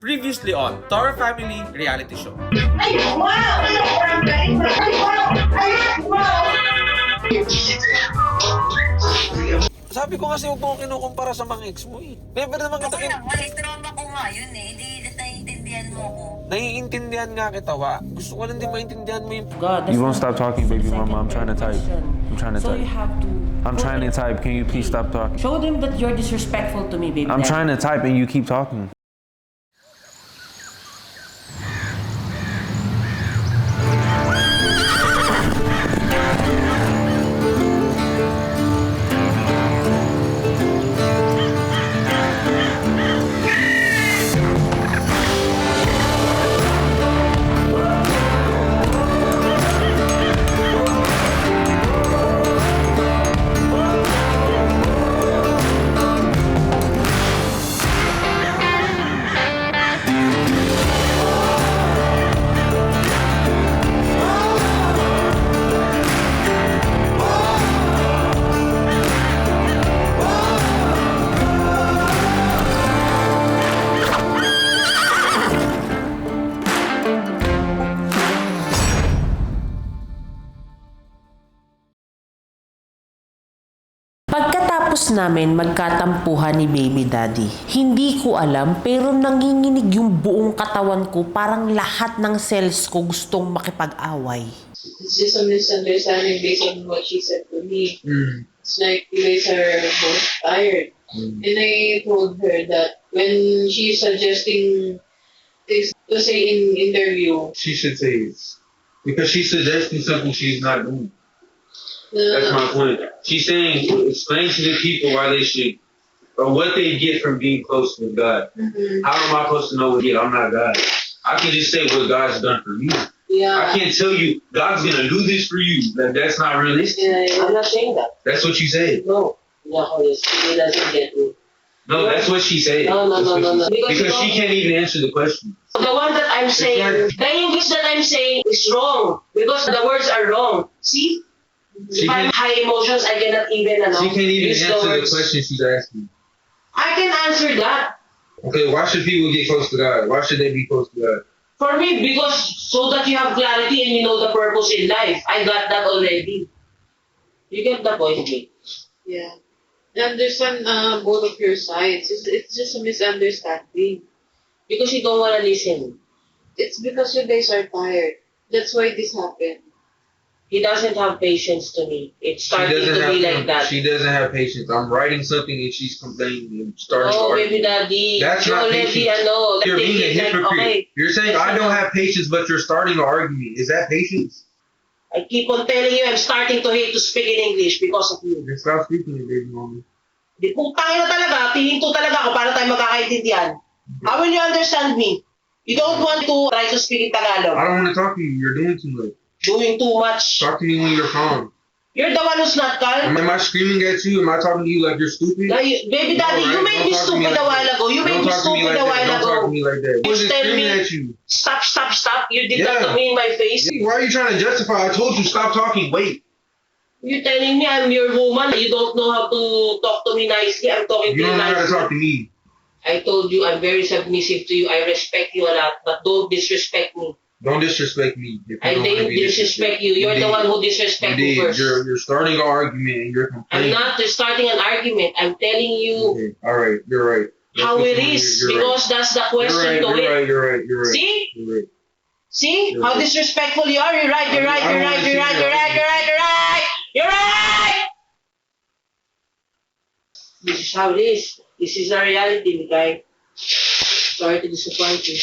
Previously on Tor Family Reality Show. Ay, wow! Ang galing mo! Ay, wow! Ay, wow! Sabi ko kasi huwag mo kinukumpara sa mga ex mo eh. Never naman kita Okay lang, may trauma ko nga yun eh. Hindi naiintindihan mo ko. Naiintindihan nga kita, wa. Gusto ko lang din maintindihan mo yung... God, You won't stop talking, baby mama. I'm trying to type. I'm trying to So type. you have to. I'm trying to type. Can you please stop talking? Show them that you're disrespectful to me, baby. I'm Dad. trying to type and you keep talking. Pagkatapos namin magkatampuhan ni Baby Daddy, hindi ko alam pero nanginginig yung buong katawan ko, parang lahat ng cells ko gustong makipag-away. It's just a misunderstanding based on what she said to me. It's like you guys are both tired. And I told her that when she's suggesting things to say in interview, She should say it. Because she's suggesting something she's not doing. That's my point. She's saying, explain to the people why they should, or what they get from being close with God. How am I supposed to know what they get? I'm not God. I can just say what God's done for me. I yeah, can't tell you, God's going to do this for you. That's not realistic. I'm not saying that. That's what you said. No, no, he doesn't get me. No, that's what she said. No, no, That's no, what no, no. she said. Because Because she can't even answer the question. The one that I'm saying, the English that I'm saying is wrong because the words are wrong. See? She If I'm can't, high emotions, I cannot even she can't even use the answer the words. question she's asking. I can answer that. Okay, why should people get close to God? Why should they be close to God? For me, because so that you have clarity and you know the purpose in life. I got that already. You get the point, mate? Yeah. I understand both of your sides. It's just a misunderstanding. Because you don't want to listen. It's because you guys are tired. That's why this happened. He doesn't have patience to me. It's starting to be like that. She doesn't have patience. I'm writing something and she's complaining and starting to Oh, argue. baby daddy. That's you not already, patience. You're being a hypocrite. Okay. You're saying I don't have patience, but you're starting to argue me. Is that patience? I keep on telling you, I'm starting to hate to speak in English because of you. Then stop speaking it, baby mommy. Di pong tangin na talaga, tihinto talaga ako para tayo magkakaintindihan. How will you understand me? You don't want to try to speak in Tagalog. I don't want to talk to you. You're doing too much. Doing too much. Talk to me when you're calm. You're the one who's not calm. Am I screaming at you? Am I talking to you like you're stupid? Baby daddy, No, you right? made Don't me talk to me stupid like a while that. ago. You made Don't me talk to me stupid like a that. while Don't talk ago. to me like that. I wasn't tell screaming me- at you. Stop. You did that Yeah. to me in my face. Why are you trying to justify? I told you stop talking. Wait. You're telling me I'm your woman. You don't know how to talk to me nicely. I'm talking You to you don't know how to nicely. talk to me. I told you I'm very submissive to you. I respect you a lot, but don't disrespect me. Don't disrespect me. If you I don't wanna didn't be disrespect you. You're did. the one who You disrespect me did. first. You're starting an argument and you're I'm complaining. not starting an argument. I'm telling you Okay. All right. You're right. That's how what it you- is you're because right. that's the You're question right. to You're it. right. You're right. You're right. See? You're right. See You're how right. disrespectful you are? You're right. You're right. I You're don't right. wanna You're see right. your You're right. You're right. You're right. You're right. This is how it is. This is our reality, guy. Sorry to disappoint you.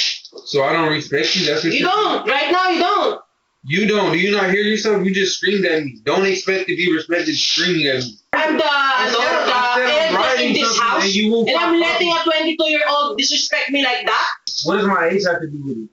So I don't respect you. That's what You don't. Right now, you don't. You don't. Do you not hear yourself? You just screamed at me. Don't expect to be respected screaming at me. I'm the Instead of eldest writing in this something house, and you won't and I'm fuck letting up. a 22-year-old disrespect me like that? What does my age have to do with it?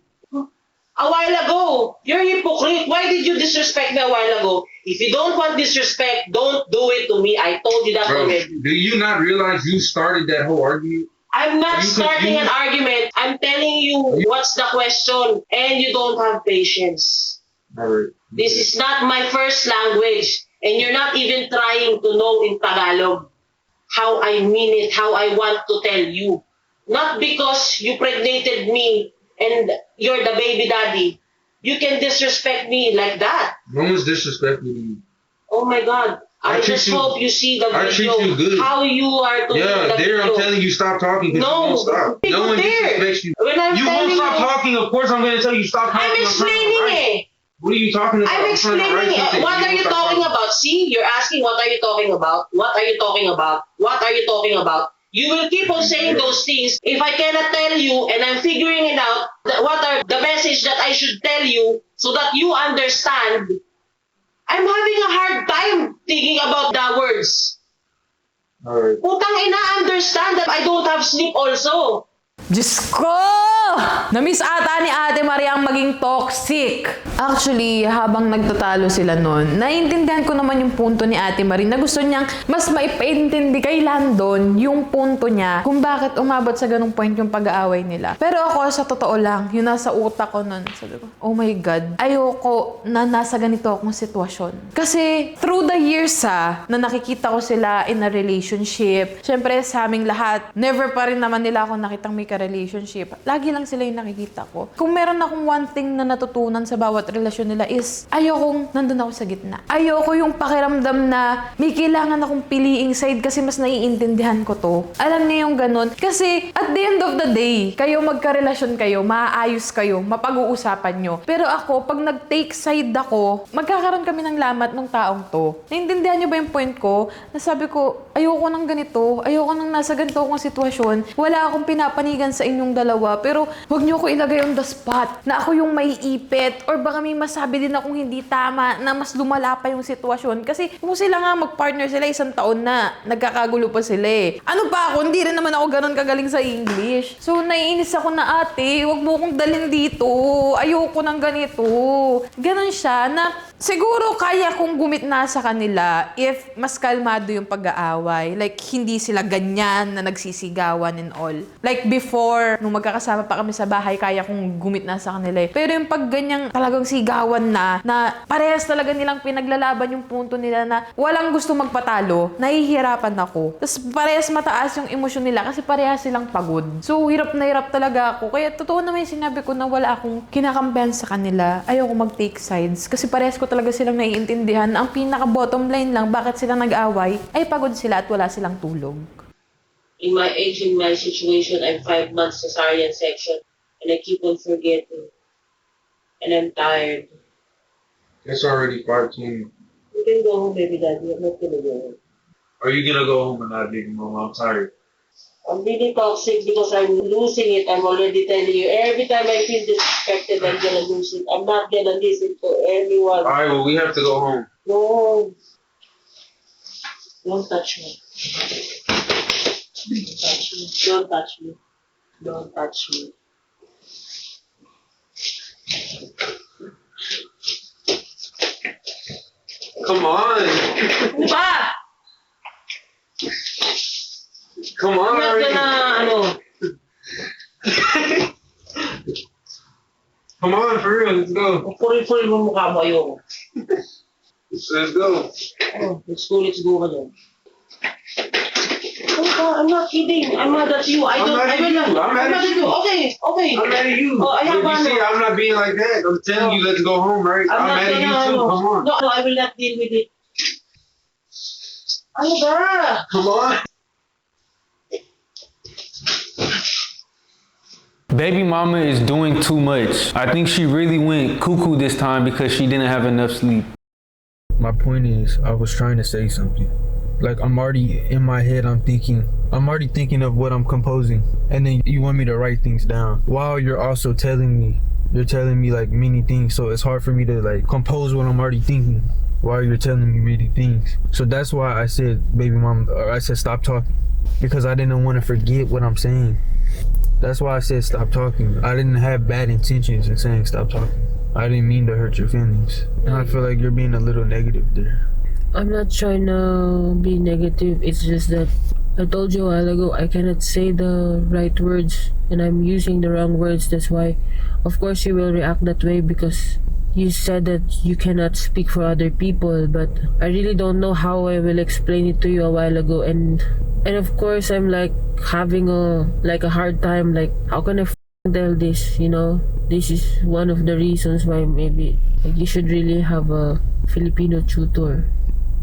A while ago, you're a hypocrite. Why did you disrespect me a while ago? If you don't want disrespect, don't do it to me. I told you that Bro, already. do you not realize you started that whole argument? I'm not You starting an confused? argument. I'm telling you what's the question, and you don't have patience. All right. This is not my first language, and you're not even trying to know in Tagalog how I mean it, how I want to tell you. Not because you pregnated me and you're the baby daddy. You can disrespect me like that. No one's disrespectful to you. Oh my God. I treat just you- hope you see the I treat video. you good. How you are doing Yeah, the there I'm video. telling you stop talking because you No, won't stop. people No one there. disrespects you. When I'm You won't telling stop you, talking. Of course I'm going to tell you stop talking. I'm trying to explaining write. it. What are you talking about? I'm trying to explaining write it. something. What are you won't stop talking about? See, you're asking what are you talking about? What are you talking about? What are you talking about? You will keep on saying those things. If I cannot tell you and I'm figuring it out, what are the message that I should tell you so that you understand? I'm having a hard time thinking about the words. Alright. Putang ina, understand that I don't have sleep also. Diyos ko! Namiss ata ni Ate Maria ang maging toxic. Actually, habang nagtatalo sila noon, naiintindihan ko naman yung punto ni Ate Marie na gusto niyang mas maipaintindi kay Landon yung punto niya kung bakit umabot sa ganung point yung pag-aaway nila. Pero ako, sa totoo lang, yung nasa utak ko noon, sabi ko, oh my God, ayoko na nasa ganito akong sitwasyon. Kasi through the years na nakikita ko sila in a relationship, syempre sa aming lahat, never pa rin naman nila ako nakitang may ka-relationship. Lagi lang sila yung nakikita ko. Kung meron akong one thing na natutunan sa bawat relasyon nila is ayokong nandun ako sa gitna. Ayoko yung pakiramdam na may kailangan akong piliing side kasi mas naiintindihan ko to. Alam niyo yung ganun. Kasi at the end of the day, kayo magka-relasyon kayo, maaayos kayo, mapag-uusapan nyo. Pero ako, pag nag-take side ako, magkakaroon kami ng lamat ng taong to. Naintindihan nyo ba yung point ko? Nasabi ko, ayoko ng ganito, ayoko nang nasa ganito akong sitwasyon. Wala akong pinapanigan sa inyong dalawa, pero wag niyo ko ilagay on the spot na ako yung may ipit or baka may masabi din akong hindi tama na mas lumala pa yung sitwasyon. Kasi kung sila nga mag-partner sila, 1 taon na, nagkakagulo pa sila eh. Ano pa ako? Hindi rin naman ako ganun kagaling sa English. So, naiinis ako na ate, wag mo kong dalhin dito. Ayoko ng ganito. Ganon siya na siguro kaya kong gumitna sa kanila if mas kalmado yung pag-aaway. Like, hindi sila ganyan na nagsisigawan and all. Like, before, nung magkakasama pa kami sa bahay, kaya kong gumitna sa kanila eh. Pero yung pag ganyang talagang sigawan na parehas talaga nilang pinaglalaban yung punto nila na walang gusto magpatalo, nahihirapan ako. Tapos parehas mataas yung emosyon nila kasi parehas silang pagod. So, hirap na hirap talaga ako. Kaya totoo naman yung sinabi ko na wala akong kinakampihan sa kanila. Ayoko mag-take sides. Kasi parehas ko talaga silang naiintindihan. Ang pinaka-bottom line lang, bakit sila nag-away, ay pagod sila at wala silang tulog. In my age, in my situation, I'm 5 months cesarean section and I keep on forgetting. And I'm tired. It's already 14. You can go home, baby daddy. I'm not gonna go home. Are you gonna go home or not, baby mama? I'm tired. I'm really toxic because I'm losing it. I'm already telling you. Every time I feel disrespected, I'm gonna lose it. I'm not gonna listen to anyone. Alright, well we have to go home. No. Don't touch me. Don't touch me. Don't touch me. Don't touch me. Come on. Ano ba? Come on, I'm not already. gonna, ano. Come on, for real, let's go. Puril-puril mo mukha mo, ayoko. Let's go. Oh, let's go ka dyan. Oh, I'm not kidding. I'm mad at you. I I'm don't. mad I at will you. not. I'm mad at you. Okay, okay. I'm mad at you. Oh, I have But you see, one. I'm not being like that. I'm telling you, let's go home, right? I'm not mad at you gonna, too. ano. Come on. No, I will not deal with it. Ano ba? Come on. Baby mama is doing too much. I think she really went cuckoo this time because she didn't have enough sleep. My point is, I was trying to say something. Like, I'm already in my head, I'm already thinking of what I'm composing. And then you want me to write things down while you're also telling me like many things. So it's hard for me to like compose what I'm already thinking while you're telling me many things. So that's why I said, baby mom, or I said stop talking, because I didn't want to forget what I'm saying. That's why I said stop talking. I didn't have bad intentions in saying stop talking. I didn't mean to hurt your feelings. And I feel like you're being a little negative there. I'm not trying to be negative. It's just that I told you a while ago I cannot say the right words and I'm using the wrong words. That's why, of course, she will react that way because you said that you cannot speak for other people, but I really don't know how I will explain it to you a while ago, and of course I'm like having a hard time, like how can I tell this, you know? This is one of the reasons why maybe like, you should really have a Filipino tutor.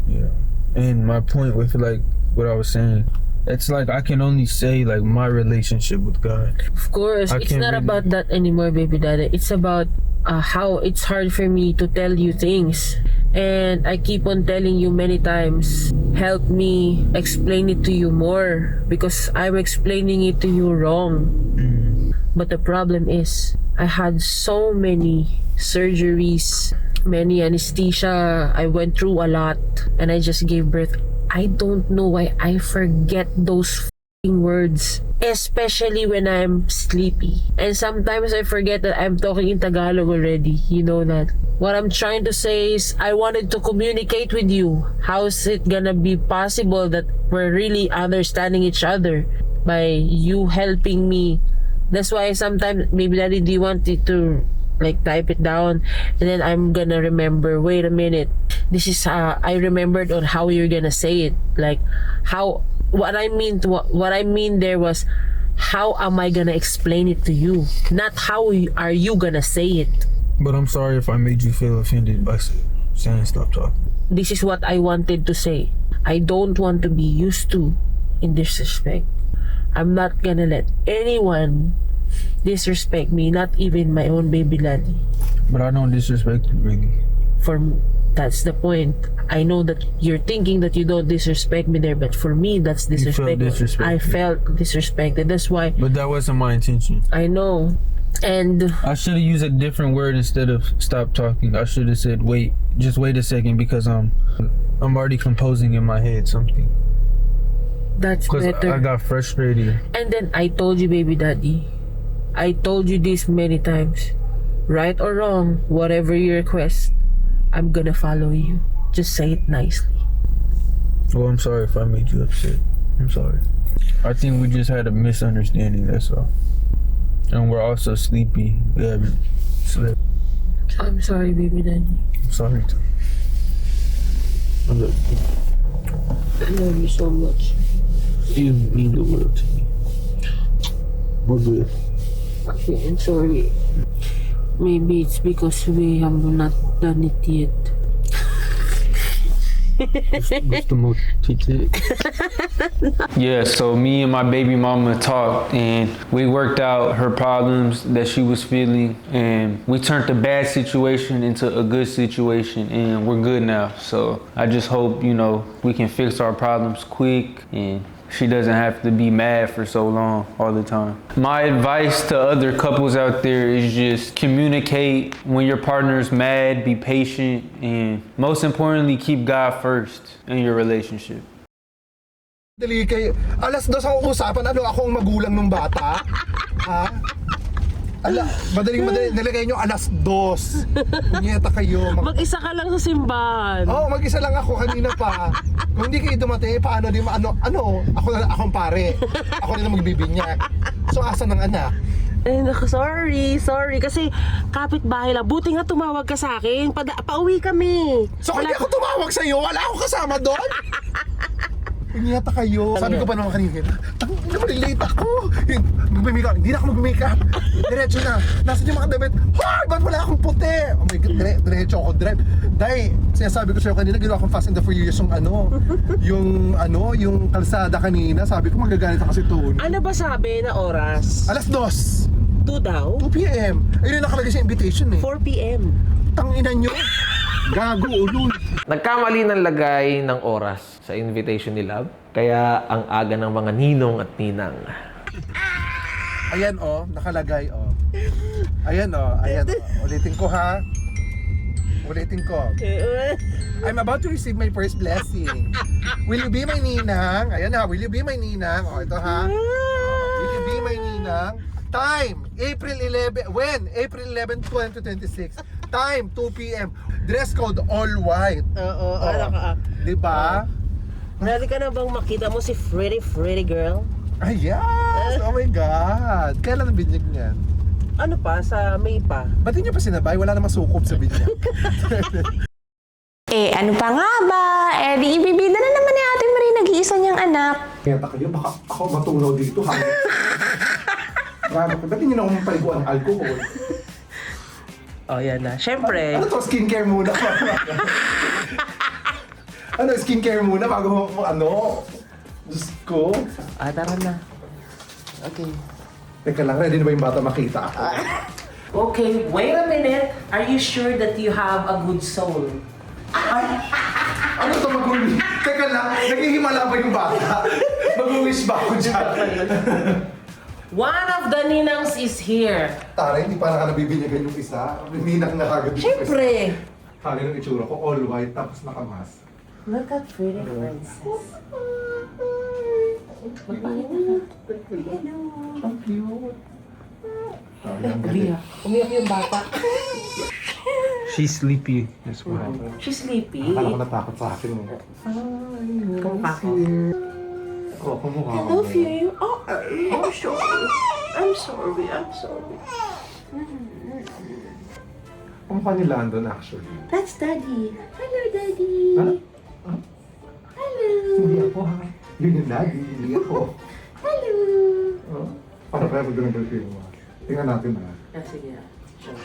Yeah. And my point with like what I was saying, it's like I can only say like my relationship with God. Of course, I it's can't not really- about that anymore, baby daddy. It's about how it's hard for me to tell you things. And I keep on telling you many times, help me explain it to you more because I'm explaining it to you wrong. But the problem is, I had so many surgeries, many anesthesia. I went through a lot and I just gave birth. I don't know why I forget those words, especially when I'm sleepy. And sometimes I forget that I'm talking in Tagalog already. You know that. What I'm trying to say is I wanted to communicate with you. How is it gonna be possible that we're really understanding each other by you helping me? That's why sometimes, baby daddy, do you want it to like type it down and then I'm gonna remember, wait a minute, this is I remembered on how you're gonna say it, like how what I mean there was how am I gonna explain it to you, not how are you gonna say it. But I'm sorry if I made you feel offended by saying stop talking. This is what I wanted to say. I don't want to be used to in disrespect. I'm not gonna let anyone disrespect me, not even my own baby daddy. But I don't disrespect you really. That's the point. I know that you're thinking that you don't disrespect me there, but for me, that's disrespect. I felt disrespected. That's why. But that wasn't my intention. I know. And I should have used a different word instead of stop talking. I should have said wait a second because I'm already composing in my head something. That's Because better. I got frustrated. And then I told you, baby daddy, I told you this many times. Right or wrong, whatever you request, I'm gonna follow you. Just say it nicely. Well, I'm sorry if I made you upset. I'm sorry. I think we just had a misunderstanding, that's all. And we're also sleepy. We haven't slept. I'm sorry, baby daddy. I'm sorry. I love you. I love you so much. You mean the world to me. We're good. Okay, I'm sorry. Maybe it's because we have not done it yet. What's the most TT? Yeah, so me and my baby mama talked and we worked out her problems that she was feeling and we turned a bad situation into a good situation and we're good now. So I just hope, you know, we can fix our problems quick and she doesn't have to be mad for so long all the time. My advice to other couples out there is just communicate when your partner's mad, be patient, and most importantly, keep God first in your relationship. Dali kayo. Alas 2 ang usapan. Ano, akong magulang ng bata? Ha? Madaling nilagay nyo alas 2. Punyeta kayo. Mag-isa ka lang sa simbahan. Oo, mag-isa lang ako kanina pa. Kung hindi kayo dumating, paano di akong pare. Ako na magbibinyak. So, asa ng anak? Eh, sorry. Kasi kapitbahay lang. Buti nga tumawag ka sa akin. Pauwi kami. So, hindi ako tumawag sa'yo? Wala akong kasama doon? Punyeta kayo. Sabi ko pa naman kanina, late ako. Mag-makeup. Hindi na ako mag-makeup. Diretso na. Nasaan yung mga damit? Hoy! Ba't wala akong puti? Oh my God, diretso ako drive. Dahil, sinasabi ko sa'yo kanina, ginawa akong Fast and the Furious yung kalsada kanina. Sabi ko, magagalit ako si Tony. Ano ba sabi na oras? Alas 2. 2 daw? 2 p.m. Ayun yung nakalagay sa invitation eh. 4 p.m. Tanginan nyo. Gago, ulul. Nagkamali ng lagay ng oras sa invitation ni Love, kaya ang aga ng mga ninong at ninang. Ayan nakalagay Ayan Ulitin ko ha. I'm about to receive my first blessing. Will you be my ninang? Ayan ha, will you be my ninang? Ito ha. Will you be my ninang? Time, April 11. When? April 11, 2026. Time, 2 p.m. Dress code, all white. Diba? Ready ka na bang makita mo si Freddy girl? Ay, yes! Oh my God! Kailan ang binyag niyan? Ano pa? Sa May pa? Ba't hindi niyo pa sinabay? Wala namang sukob sa binya. Ano pa nga ba? Di ibibida na naman ni Ate Marie nag-iisa niyang anak. Kaya kayo, baka ako matunaw dito ha. Grabe ko, ba't hindi na akong paliguan ng alcohol? Oh, yan na. Siyempre. Ano to, skincare muna? Ano, skincare muna bago mo ano? Diyos ko. Tara na. Okay. Teka lang, ready na ba yung bata makita ako? Okay, wait a minute. Are you sure that you have a good soul? Ano to mag-wish? Teka lang, naghihimala ba yung bata? Mag-wish ba ako dyan? One of the ninangs is here. Tara, hindi pa na nabibinyagan yung isa. Ninang na kagad yung isa. Siyempre. Kali ng itsura ko, all white, tapos nakamas. Look at pretty princess. Ang cute. Umiyak yung bata. She's sleepy as well. She's sleepy. Akala ko natakot sa akin. Kamukha ko. Oh, kumukha I ko. love you. Oh, I'm sorry. I'm sorry. I'm sorry. Kumukha ni Landon actually. That's Daddy. Hello, Daddy. Ha? Hello. Hindi ako ha. Yun yung daddy, hindi ako. Hello. Oh, para kaya mag-film mo. Tingnan natin ha. Sige. Sure.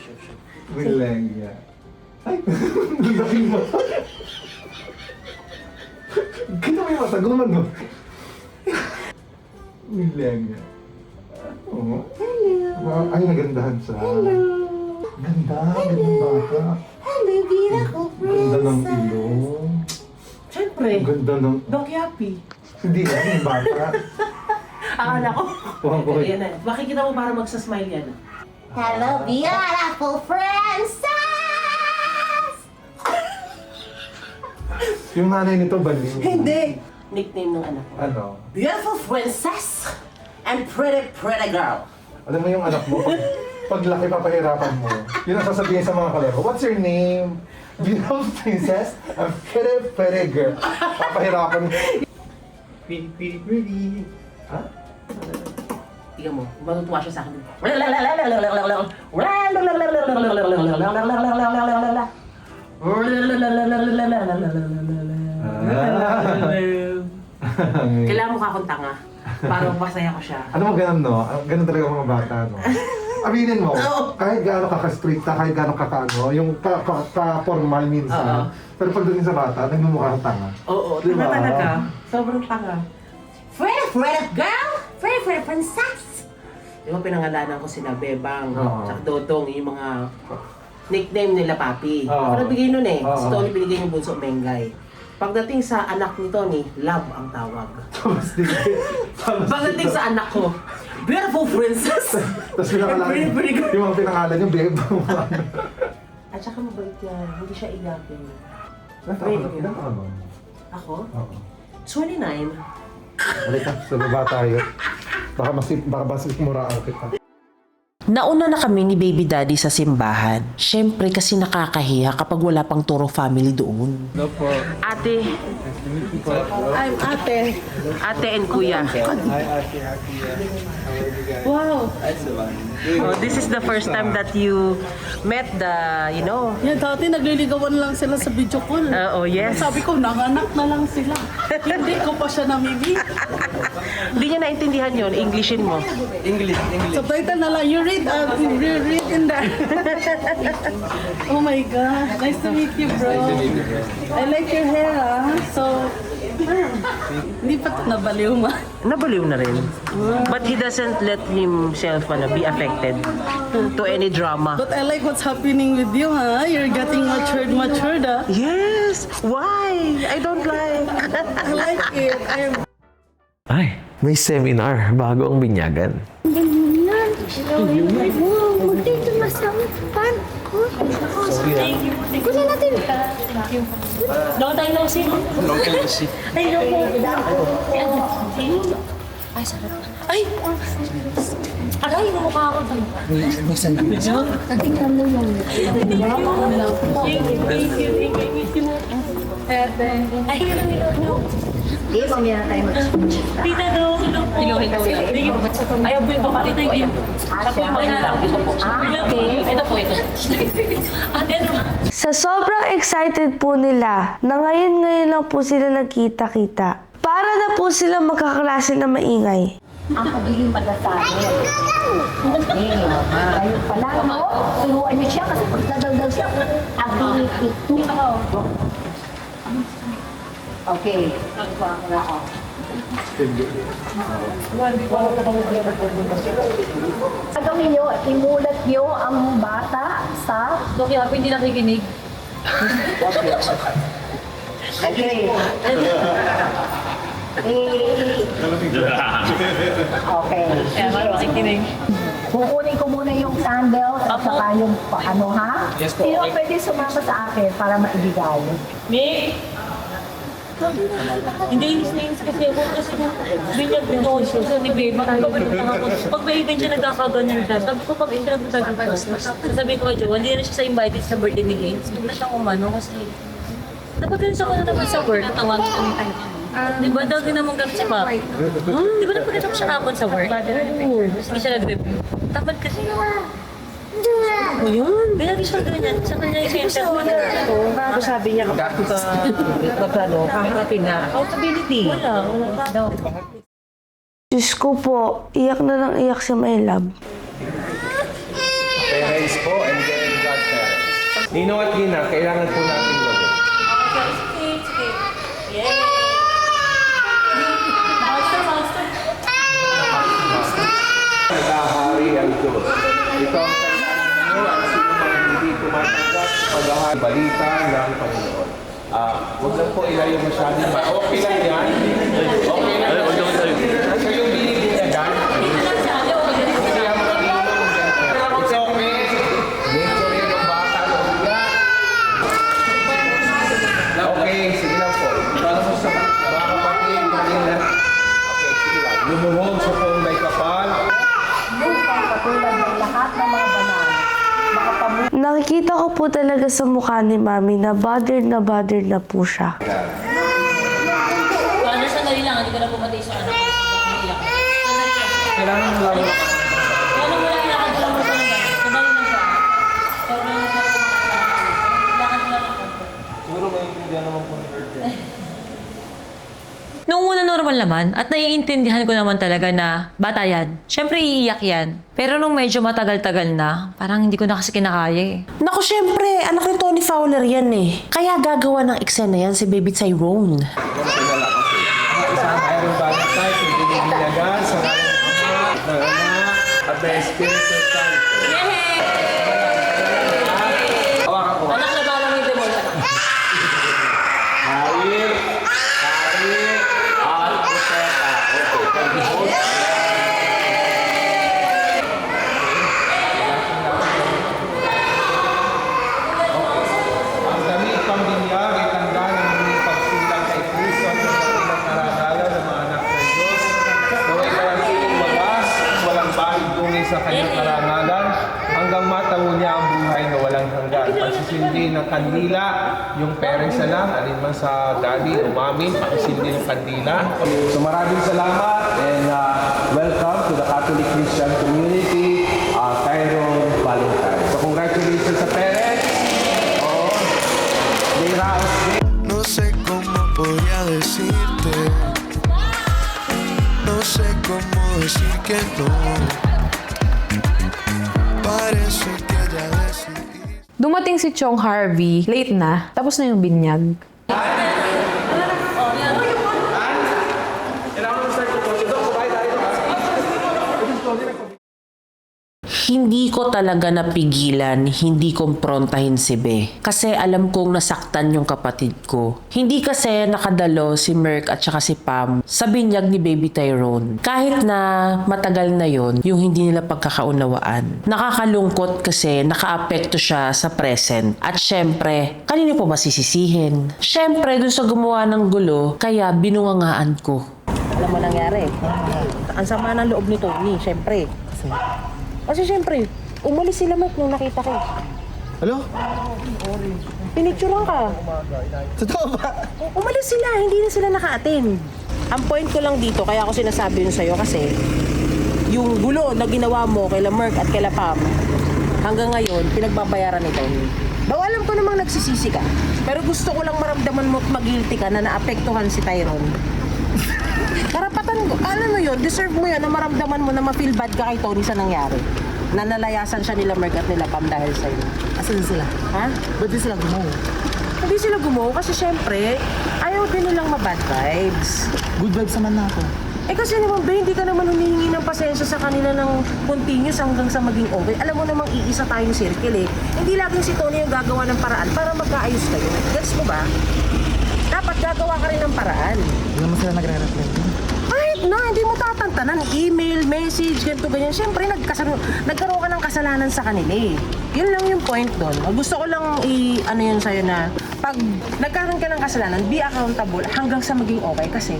Wilengya. Ay, laki mo. Ganda mo yung mata, gumaman no? Wilengya. Oo. Hello. Ay, nagandahan siya. Hello. Ganda, gandang bata. Hello, beautiful Ganda ng princess. ilong. Siyempre. Ganda ng... Dog Yappy. Hindi yan, yung bata. Akala ko. Kuhan ko. Ayan na. Makikita mo para magsasmile yan. Hello, beautiful princess! Yung nanay nito, baliw. Hindi. Nickname ng anak ko. Ano? Beautiful princess and pretty girl. Alam mo yung anak mo, pag laki papahirapan mo, yun ang sasabihin sa mga kalaro. What's your name? Beautiful princess and pretty girl. Papahirapan mo. Pretty. Ha? Tingnan mo, matutuwa siya sa akin. Kailangan mo kakong tanga para masaya ko siya. Ano mo ganun, no? Ganun talaga ang mga bata, no? Aminin mo, kahit gaano ka-stricta, kahit gaano ka-ano, yung ka-formal minsan. Pero pagdating sa bata, nagmumukha kang tanga. Oo, diba? tanga talaga. Sobrang tanga. Pretty girl! Pretty princess! Di ba pinangalanan ko sila Bebang, tsaka Dodong, yung mga nickname nila Papi. Ako nabigay nun eh. Si Tony binigay yung bunso Mengay. Pagdating sa anak ni Tony, Love ang tawag. Pagdating sa anak ko, Beautiful princess! Tapos pinangalan, yung mga pinangalan yung Bebang. At saka mabait yan, hindi siya igapin. Ilan ka ba? Ako? Oo. 29. Halika, sa baba tayo. Baka masikmuraan kita. Nauna na kami ni Baby Daddy sa simbahan. Siyempre kasi nakakahiya kapag wala pang Toro family doon. No po. Ate. I'm ate. Ate and kuya. Hi, Ate. Wow. Oh, this is the first time that you met the, you know. Yan, dati nagliligawan lang sila sa video call. Oh, yes. Sabi ko, nanganak na lang sila. Hindi ko pa siya namimi. Hindi niya naintindihan yun. Englishin mo. English. Subtitle na lang. You read in there. Oh my gosh. Nice to meet you, bro. I like your hair, ah. So, hindi pa ito nabaliw ma. Nabaliw na rin. But he doesn't let himself be affected to any drama. But I like what's happening with you, ha? You're getting matured, ah. Yes! Why? I don't like. I like it. Ay, may seminar bago ang binyagan. Wow, magdito masampan ko. Kunin natin. Long time no see. Ay, no. Ay, sarap. Ay! Aray, mukha ako. May sandal. Natingnan mo yung... Thank you. Ay, Yes, hindi na tayo mag-speech. Tita daw, hello po. Ayaw po ito kapit ko. Siya po yung mga lang. Ito po, ito. Ate, ano? Sa sobrang excited po nila na ngayon lang po sila nagkita-kita. Para na po sila magkaklase na maingay. Ang pagiging pagkasabi. Ayun pala, no? Turuan niyo siya kasi pag nadagdag siya, ability to. Okay. Wala ako. Gagawin niyo, imulat niyo ang bata sa... Kaya ako hindi nakikinig. Okay. Okay. Kukunin ko muna yung candle at saka yung ano ha? Yes po, Sino okay. pwede sumama sa akin para maibigay? Me? Hindi inis kasi ako kasi binyag din ako siya ni Babe. Pag may event siya nagkakaganyan siya, sabi ko pag interview ko, sabi ko kay Joe, hindi na siya sa invited sa birthday ni Gaines. Huwag na siyang umano kasi dapat rin siya na naman sa work. Natawag ko ni tayo. Di ba daw din naman ganun si Pap? Di ba napagkita mo siya kapon sa work? Hindi siya nag-review. Tamad kasi o yun, binagi siya ganyan. Sa kanya yung interview. Bago sabi niya kaharapin na accountability. Wala daw. Diyos ko po, iyak na lang iyak si my love. Parents po and then godparents. Ninong at Gina, kailangan po natin gawin. Nagahari ang Diyos. Ito ang kailangan nyo ang sinumang hindi tumatanggap paghahari balita ng Panginoon. Huwag lang po ilayo masyadong ba? Okay lang yan? Okay lang yan? Kasi yung binibinyagan, hindi ang Panginoon. It's okay. Nature yan yung bata. Okay, sige lang po. Para mo sa mga kapatid, kanina. Okay, sige lang. Lumuhog sa pong may kapal. Upang katulad ng lahat ng mga banal, makapamuhay. Nakikita ko po talaga sa mukha ni Mami na bothered na po siya. Paano sandali lang, hindi ka na pumatay sa anak. Sandali lang. Kailangan mo lang. Paano mo lang lakad lang mo sa naman? Sandali lang siya. Sobrang lakad mo lang ako. Siguro maintindihan naman po ni Virgin. Noong una normal naman at naiintindihan ko naman talaga na bata yan. Siyempre iiyak yan. Pero nung medyo matagal-tagal na, parang hindi ko na kasi kinakaya eh. Naku, syempre, anak ni Tony Fowler yan eh. Kaya gagawa ng eksena yan si Baby Tyrone. Isang mayroong Valentine, hindi binibinyagan sa ngalan ng Ama, ng Anak, at ng Espiritu Santo. Hawakan ko. Anak na balang yung demon. Hari, at Puseta. Okay, ang damit pambinyag ay tanda ng muling pagsilang kay Kristo at ng kanilang karangalan ng mga anak ng Diyos. Kaway karantiling wagas, walang bahid dungin sa kanyang karangalan, hanggang matawo niya ang buhay na walang hanggan. Pagsisindi ng kandila, yung parents na lang, alinman sa daddy o mami, pakisindi ng kandila. So maraming salamat and welcome to the Catholic Christian community, Tyrone Valentine. So congratulations sa parents. No sé cómo podría decirte, no sé cómo decir que no. Parece que ya decidí. Dumating si Chong Harvey, late na, tapos na yung binyag. Hindi ko talaga napigilan, hindi kumprontahin si Be. Kasi alam kong nasaktan yung kapatid ko. Hindi kasi nakadalo si Merc at saka si Pam sa binyag ni Baby Tyrone. Kahit na matagal na yon yung hindi nila pagkakaunawaan. Nakakalungkot kasi nakaapekto siya sa present. At syempre, kanino po masisisihin? Syempre, dun sa gumawa ng gulo, kaya binungangaan ko. Alam mo nangyari? Ang sama ng loob ni Tony, syempre. Kasi syempre, umalis sila Mark nung nakita ko. Hello? Pinicturean ka. Totoo ba? Umalis sila, hindi na sila naka-attend. Ang point ko lang dito, kaya ako sinasabi yun sa'yo kasi yung gulo na ginawa mo kay Merc at kay Pam, hanggang ngayon, pinagbabayaran ni Tony. Daw alam ko namang nagsisisi ka, pero gusto ko lang maramdaman mo at mag-guilty ka na naapektuhan si Tyrone. Karapatan mo, alam mo yun, deserve mo yun na maramdaman mo na ma-feel bad ka kay Tony sa nangyari. Na nalayasan siya nila Merc at nila Pam dahil sa'yo. Asan sila? Ha? Ba't di sila gumawa? Hindi sila gumawa kasi syempre, ayaw din nilang ma-bad vibes. Good vibes naman na ako. Eh kasi naman ba, hindi ka naman humihingi ng pasensya sa kanila ng continuous hanggang sa maging okay. Alam mo namang iisa tayong circle eh. Hindi laging si Tony yung gagawa ng paraan para magkaayos kayo. Gets mo ba? Dapat gagawa ka rin ng paraan. Hindi naman sila nagre-reply. Kahit na, hindi mo tatantanan. Email, message, ganito, ganyan. Siyempre, nagkaroon ka ng kasalanan sa kanila eh. Yun lang yung point doon. Gusto ko lang ano yun sa'yo na pag nagkaroon ka ng kasalanan, be accountable hanggang sa maging okay kasi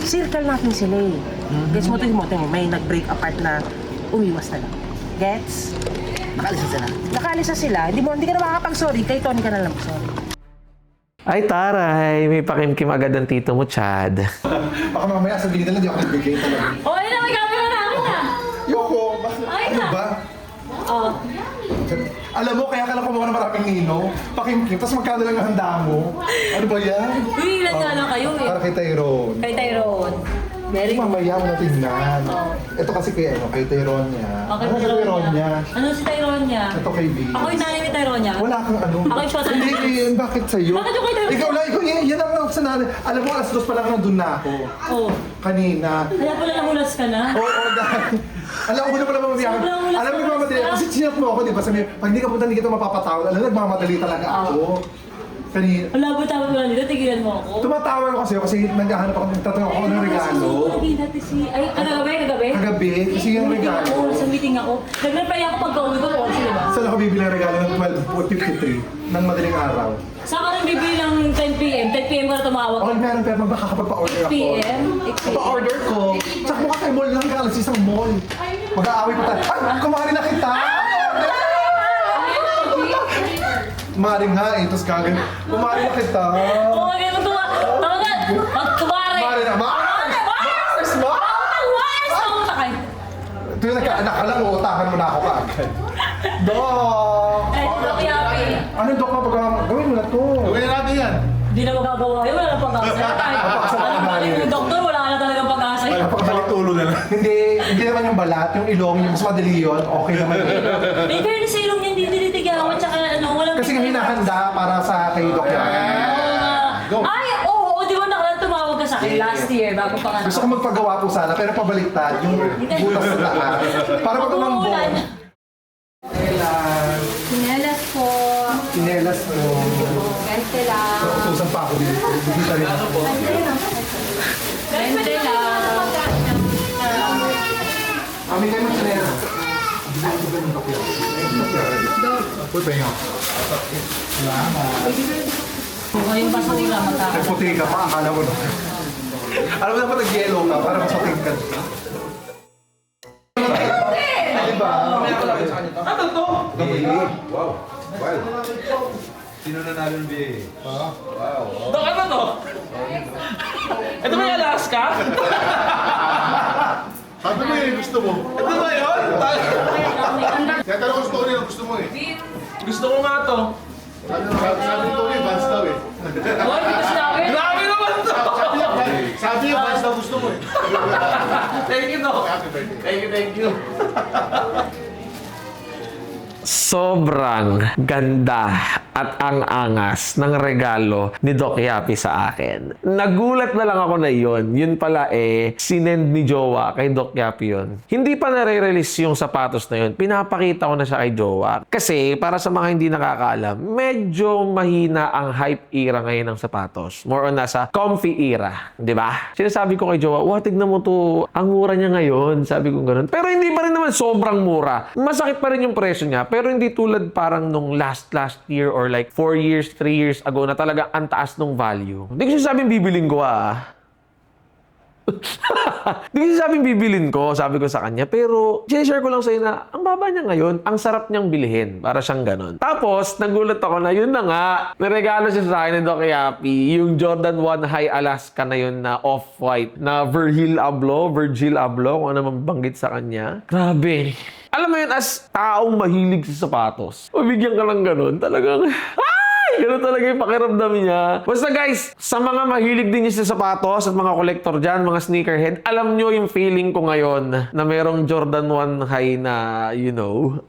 circle natin sila eh. Gets mo, may nag-break apart na umiwas na lang. Gets? Nakalisa sila. Nakalisa sila. Hindi ka na makakapag-sorry, kay Tony ka na lang sorry. Ay, taray. May pakimkim agad ang tito mo, Chad. Baka mamaya sabihin nila, di ako nagbigay talaga. O, ayun na, may camera na akin na. Yoko, ano ba? Oh. Alam mo, kaya ka lang kumuha ng maraming nino, pakimkim, tapos magkano lang ang handa mo? Ano ba yan? Uy, ilan nga lang kayo eh. Para kay Tyrone. Kay Tyrone. Very good. Mamaya mo na tingnan. Ito kasi kay Tyrone niya. Okay, Ano si Tyrone niya? Ano si Tyrone niya? Ito kay B. Ako yung nanay ni Tyrone niya. Wala kang ano. Ako yung shota. Hindi, bakit sa'yo? Bakit yung kay Tyrone? Ikaw lang, yan ang nakasanahan. Alam mo, alas 2 pa lang nandun na ako. Oo. Kanina. Kaya pala nahulas ka na? Oo, dahil. Alam ko na pala mamabiyakan. Sobrang ulas Alam mo, na nagmamadali. ulas Kasi chinat mo ako, di ba? Sabi, pag hindi ka punta, hindi kita mapapatawad. Alam mo, nagmamadali talaga ako. Kanina. Wala ba tama mo dito? Tigilan mo ako. Tumatawa ko kasi naghahanap ako, nagtatanong ako ng regalo. Lagi natin si... Ay, kagabi? Kagabi, kasi yung regalo. Oo, sa meeting ako. Nag-reply ako pagka-uwi ko, oras diba? Saan ako bibili ng regalo ng 12:53 ng madaling araw? Saan ka nang bibili ng 10 p.m.? 10 p.m. ka na tumawag. Okay, meron pero makakapagpa-order ako. 6 p.m.? Pa-order ko. Tsaka mukha kay mall lang ka, alas isang mall. Mag-aaway pa tayo. Ay, kumari na kita! Kumari nga eh, tapos kagad. Kumari na kita. Oo, ganun tawagan! Kumari! Kumari na. Mars! Mars! Mars! Ito yung nagkaanak ka lang, uutakan mo na ako kaagad. Dok! Ay, Dok Yapi. Ano Dok ka? Gawin mo na to. Gawin na natin yan. Hindi na magagawa yun, wala nang pag-asa. Anong galing yung doktor, wala ka na talagang pag-asa yun. Napakabalik ulo na lang. Hindi naman yung balat, yung ilong, yung mas madali yun, okay naman yun. May fairness sa ilong niya, hindi nilitigawan, tsaka ano, walang... Kasi nga hinahanda para sa kay Doc yan. Ay, oo, di ba tumawag ka sa akin last year, bago pa ka Gusto ko magpagawa po sana, pero pabaliktad, yung butas sa taas. Para pag umambon. Sinelas po. Sinelas mo. Gante lang. Utusan pa ako dito. Bigita rin ako. Gante lang. Amin kayo mag-sinelas. Uy, pahinga. Salamat. Yung basura, matapos. Nagputi ka pa, akala mo na. Alam mo dapat nag-yellow ka para masuting ka. Diba? Ano to? Wow. Sino nanalo ng BA? Wow. Dok, ano to? Ito ba yung Alaska? Sabi mo yun, gusto mo. Ito ba yun? Kaya tanong ko sa Tony, gusto mo eh. Gusto ko nga to. Sabi ni Tony, Vans daw eh. Hoy, hindi ko sinabi. Grabe naman to! Sabi niya, Vans daw gusto mo eh. Thank you, Dok. Thank you. Sobrang ganda at ang angas ng regalo ni Doc Yapi sa akin. Nagulat na lang ako na yun. Yun pala sinend ni Jowa kay Doc Yapi yun. Hindi pa nare-release yung sapatos na yun. Pinapakita ko na siya kay Jowa. Kasi para sa mga hindi nakakaalam, medyo mahina ang hype era ngayon ng sapatos. More on nasa comfy era. Di ba? Sinasabi ko kay Jowa, wow, tignan mo to. Ang mura niya ngayon. Sabi ko ganun. Pero hindi pa rin naman sobrang mura. Masakit pa rin yung presyo niya. Pero hindi tulad parang nung last year or like 4 years, 3 years ago na talaga ang taas ng value. Hindi ko sinasabing bibiling ko Hindi ko sabing bibilin ko, sabi ko sa kanya. Pero, share ko lang sa'yo na, ang baba niya ngayon, ang sarap niyang bilhin. Para siyang ganon. Tapos, nagulat ako na, yun na nga, niregalo siya sa akin ni Doc Yapi, yung Jordan 1 High Alaska na yun na off-white, na Virgil Abloh, kung ano mabanggit sa kanya. Grabe. Alam mo yun, as taong mahilig sa sapatos, mabigyan ka lang ganon, talagang, ganun talaga yung pakiramdam niya. Basta guys, sa mga mahilig din niya sa sapatos at mga kolektor dyan, mga sneakerhead, alam nyo yung feeling ko ngayon na merong Jordan 1 High na,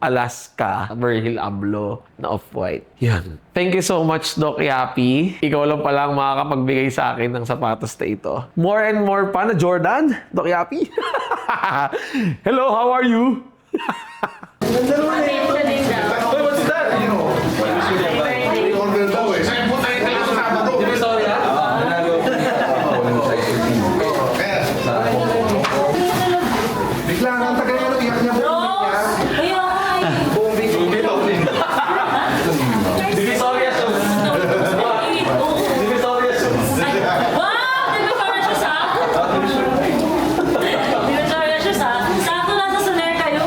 Alaska, Virgil Abloh na off-white. Yan. Thank you so much, Doc Yapi. Ikaw lang palang makakapagbigay sa akin ng sapatos na ito. More and more pa na Jordan, Doc Yapi. Hello, how are you? What's that? Bigla ang tagal niya nung iyak niya buong niya. Buong video. Divisoria shoes. Divisoria shoes. Wow! Divisoria shoes, ha? Divisoria shoes, ha? Sakto lang sa Soler kayo.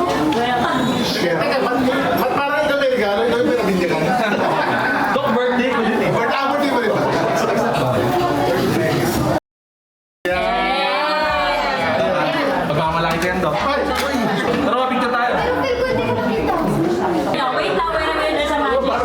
Ba't parang ikaw may regalo? Ikaw yung pinabindi ka na. Doc, birthday ko yun eh. Birthday mo rin ba? Pagkamalaki ka yan, Doc. Tara, picture tayo. Wait lang, wait sa magic. Wait!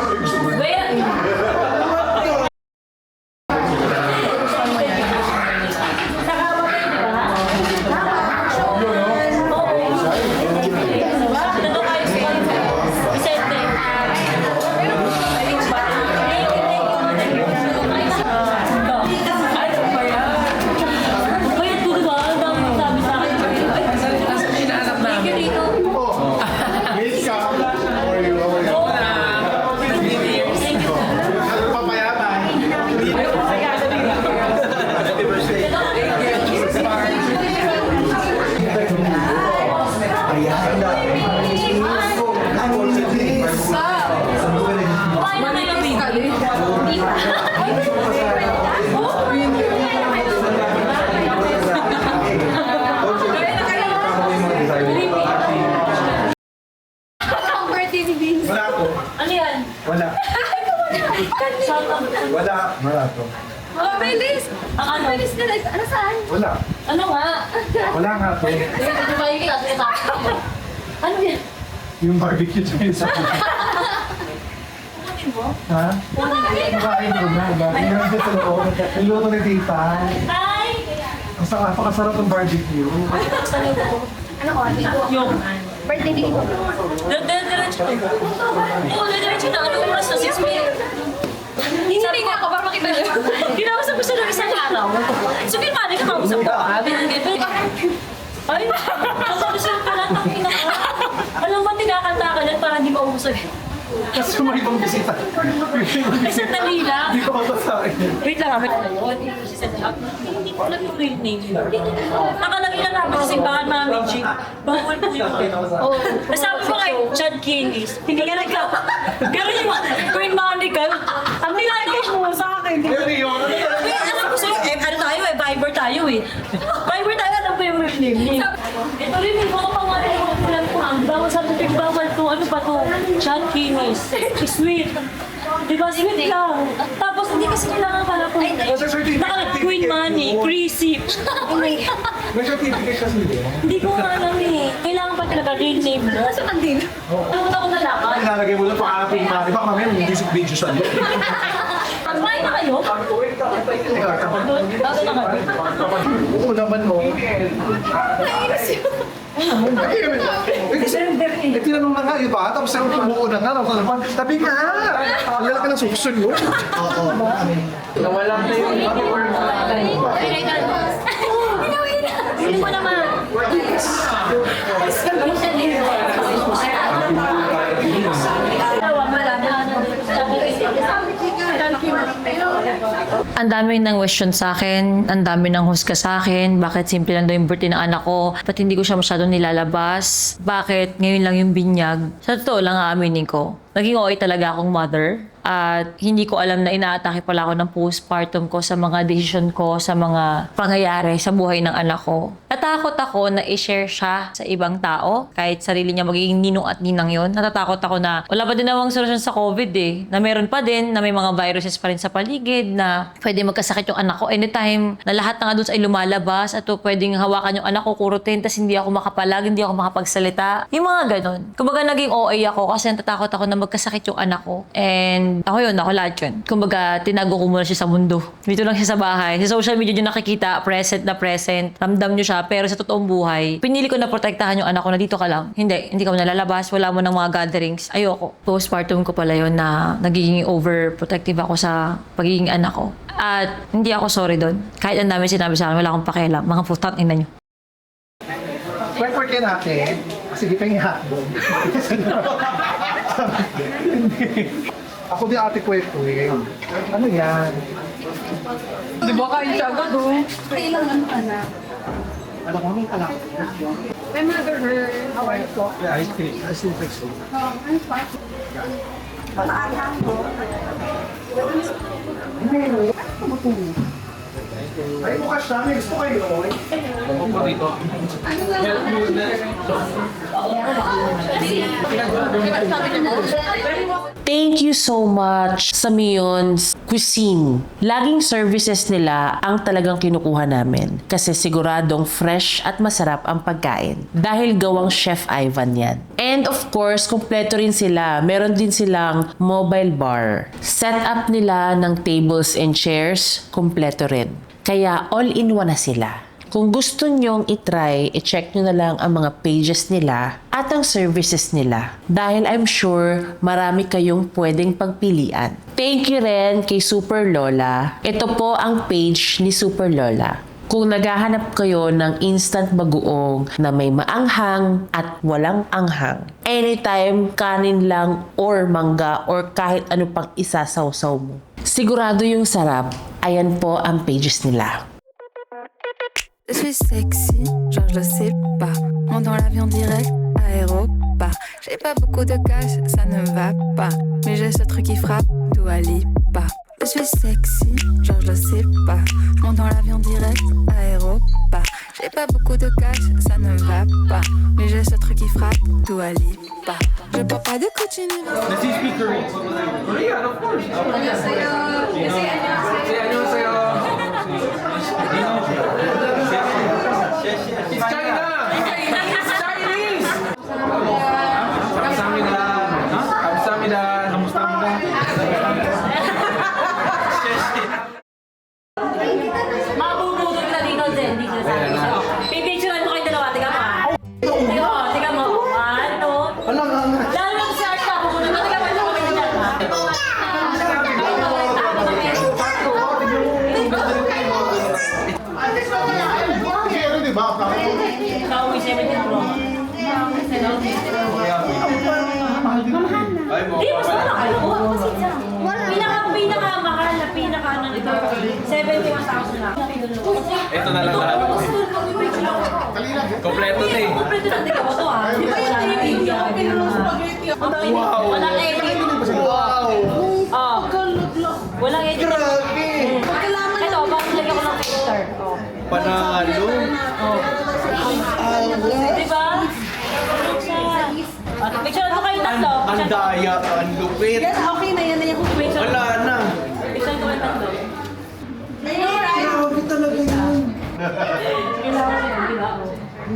Ano yan? Wala. Wala to. Oh, bilis! Ang ano? Bilis na lang. Ano saan? Wala. Ano nga? Wala nga to. Ano yan? Yung barbecue dyan sa Ha? Makain ko na. Meron dyan sa loob. Niluto ni Tita. Ay! Ang napakasarap ng barbecue. Ano ko? Yung birthday dito. Diretso. Oo, diretso na. Ano oras na? 6 p.m. Hindi nga ako para makita niyo. Ginausap ko siya ng isang araw. So, kinamari ka kausap ko. Ay, nakausin ka lang ng ina ka. Alam mo, tinakanta ka lang para hindi maubos agad. Kasi may ibang bisita. Ay, sandali lang. Hindi ko masasabi. Wait lang, hindi ko alam yung real name. Nakalagay lang namin sa simbahan namin, Chick. Bawal po yun. Sabi ko kay Chad Kinis, hindi ka nagkapa. Pero yung Queen Monica, ang nilagay mo sa akin. Alam ko sa'yo, ano tayo eh, Viber tayo eh. Viber tayo, alam ko yung real name niya. Ito rin, may mga pangalan ko lang po. Bawal sabi ko, bawal to, ano pa to? Chad Kinis. Sweet. Diba, sweet lang. Tapos hindi kasi kailangan pala po. Nakalagay Queen Money, Chrissy. Oh my God. May certificate kasi din. Hindi ko nga alam eh. Kailangan pa talaga real name mo. Saan din? Ano mo ako nalaman? Ilalagay mo lang pangalan ko yung mali. Baka mamaya may music video sa loob. Kumain na kayo? Bago na kayo? Oo naman mo. Nainis yun. Tinanong na nga, iba? Tapos ang tumuo na nga. Tabi nga! Lalaki ka ng susun mo. Oo. Nawala na yung Hindi mo naman. Ang dami ng question sa akin, ang dami ng husga sa akin, bakit simple lang daw yung birthday ng anak ko, ba't hindi ko siya masyadong nilalabas, bakit ngayon lang yung binyag. Sa totoo lang aaminin ko, naging OA talaga akong mother. At hindi ko alam na inaatake pala ako ng postpartum ko sa mga decision ko, sa mga pangyayari sa buhay ng anak ko. Natakot ako na i-share siya sa ibang tao, kahit sarili niya magiging ninong at ninang yon. Natatakot ako na wala pa din namang solusyon sa COVID na meron pa din, na may mga viruses pa rin sa paligid, na pwede magkasakit yung anak ko anytime, na lahat ng adults ay lumalabas at pwedeng hawakan yung anak ko, kurutin, tas hindi ako makapalag, hindi ako makapagsalita. Yung mga ganon. Kumbaga naging OA ako kasi natatakot ako na magkasakit yung anak ko. And ako lahat yun. Kumbaga, tinago ko muna siya sa mundo. Dito lang siya sa bahay. Sa social media nyo nakikita, present na present. Ramdam nyo siya. Pero sa totoong buhay, pinili ko na protektahan yung anak ko na dito ka lang. Hindi ka mo nalalabas. Wala mo ng mga gatherings. Ayoko. Postpartum ko pala yun na nagiging overprotective ako sa pagiging anak ko. At hindi ako sorry doon. Kahit ang dami sinabi sa akin, wala akong pakialam. Mga putang ina nyo. Work natin. Sige pa yung hotdog. Ako din ate kwek-kwek. Ano yan? Di ba kain siya agad Kailangan ka na. Alam mo, may anak. My mother, how are you? Yeah, I still think so. I'm fine. Ay, bukas siya. May gusto kayo. Opo dito. Thank you so much sa Mion's Cuisine. Laging services nila ang talagang kinukuha namin kasi siguradong fresh at masarap ang pagkain dahil gawang Chef Ivan yan. And of course, kumpleto rin sila. Meron din silang mobile bar. Setup nila ng tables and chairs, kumpleto rin. Kaya all-in-one na sila. Kung gusto nyong itry, i-check nyo na lang ang mga pages nila at ang services nila. Dahil I'm sure marami kayong pwedeng pagpilian. Thank you rin kay Super Lola. Ito po ang page ni Super Lola. Kung naghahanap kayo ng instant bagoong na may maanghang at walang anghang, anytime kanin lang or mangga or kahit ano pang isasawsaw mo, sigurado yung sarap. Ayan po ang pages nila. Je suis sexy, genre je sais pas. Monte dans l'avion direct, aéroport. J'ai pas beaucoup de cash, ça ne va pas. Mais j'ai ce truc qui frappe, Dua Lipa. Je suis sexy, genre je sais pas. Monte dans l'avion direct, aéroport. J'ai pas beaucoup de cash, ça ne va pas. Mais j'ai ce truc qui frappe, Dua Lipa. Je bois pas de coaching. Does he speak Korean? Korean, of course. 안녕하세요. 안녕하세요. It's China! It's Chinese! 감사합니다. 감사합니다. 감사합니다. Mabubudol ka dito, Zen. Dito sa akin. Pipicturean mo kayong dalawa. Tiga mo. Tiga mo. Ano? Lalo lang si Arta. Bubudol ka. Tiga mo. Ito kami dyan, ha? Xiaomi 17 Pro. Di, mas wala kayo. Pinakamahal na pinaka nito. 71,000 lang. Ito na lang lahat. Kompleto na eh. Kompleto na. Tingnan mo to, ha? Di ba wala na India? Wow! Walang edit. Wow! Oh. Walang edit. Grabe! Ito, bakit lagyan ko ng filter? Oh. Panalo! Oh. Diba? Picture mo kayo tatlo. Ang daya, ang lupit. Yes, okay na yan. Wala na. Picture ko kayo tatlo. Grabe talaga yun.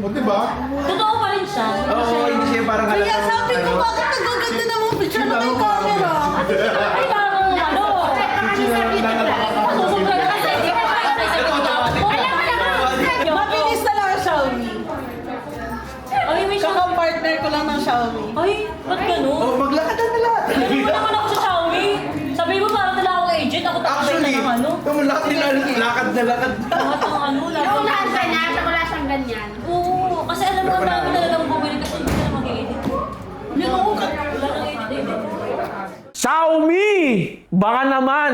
O, diba? Totoo pa rin siya. Oo, hindi siya parang Kaya halata. sabi ko, bakit nagaganda na mo picture na may camera? Ay, parang ano? Masusunod na kasi. Di ba kayo sa isa't isa? Mabilis na lang ang Xiaomi. Ay, may siya. Kaka-partner ko lang ng Xiaomi. Ay, ba't ganun? Oh, maglakad na lahat. Hindi mo naman ako sa Xiaomi. Sabi mo parang nila akong agent. Ako takabay Actually, na ng ano. lahat nila lakad na lakad. Lahat ng ano. Yung nasa niya, wala siyang ganyan. Oo, kasi alam mo, marami talagang bumili kasi hindi na mag-edit. Wala nang edit. Xiaomi! Baka naman!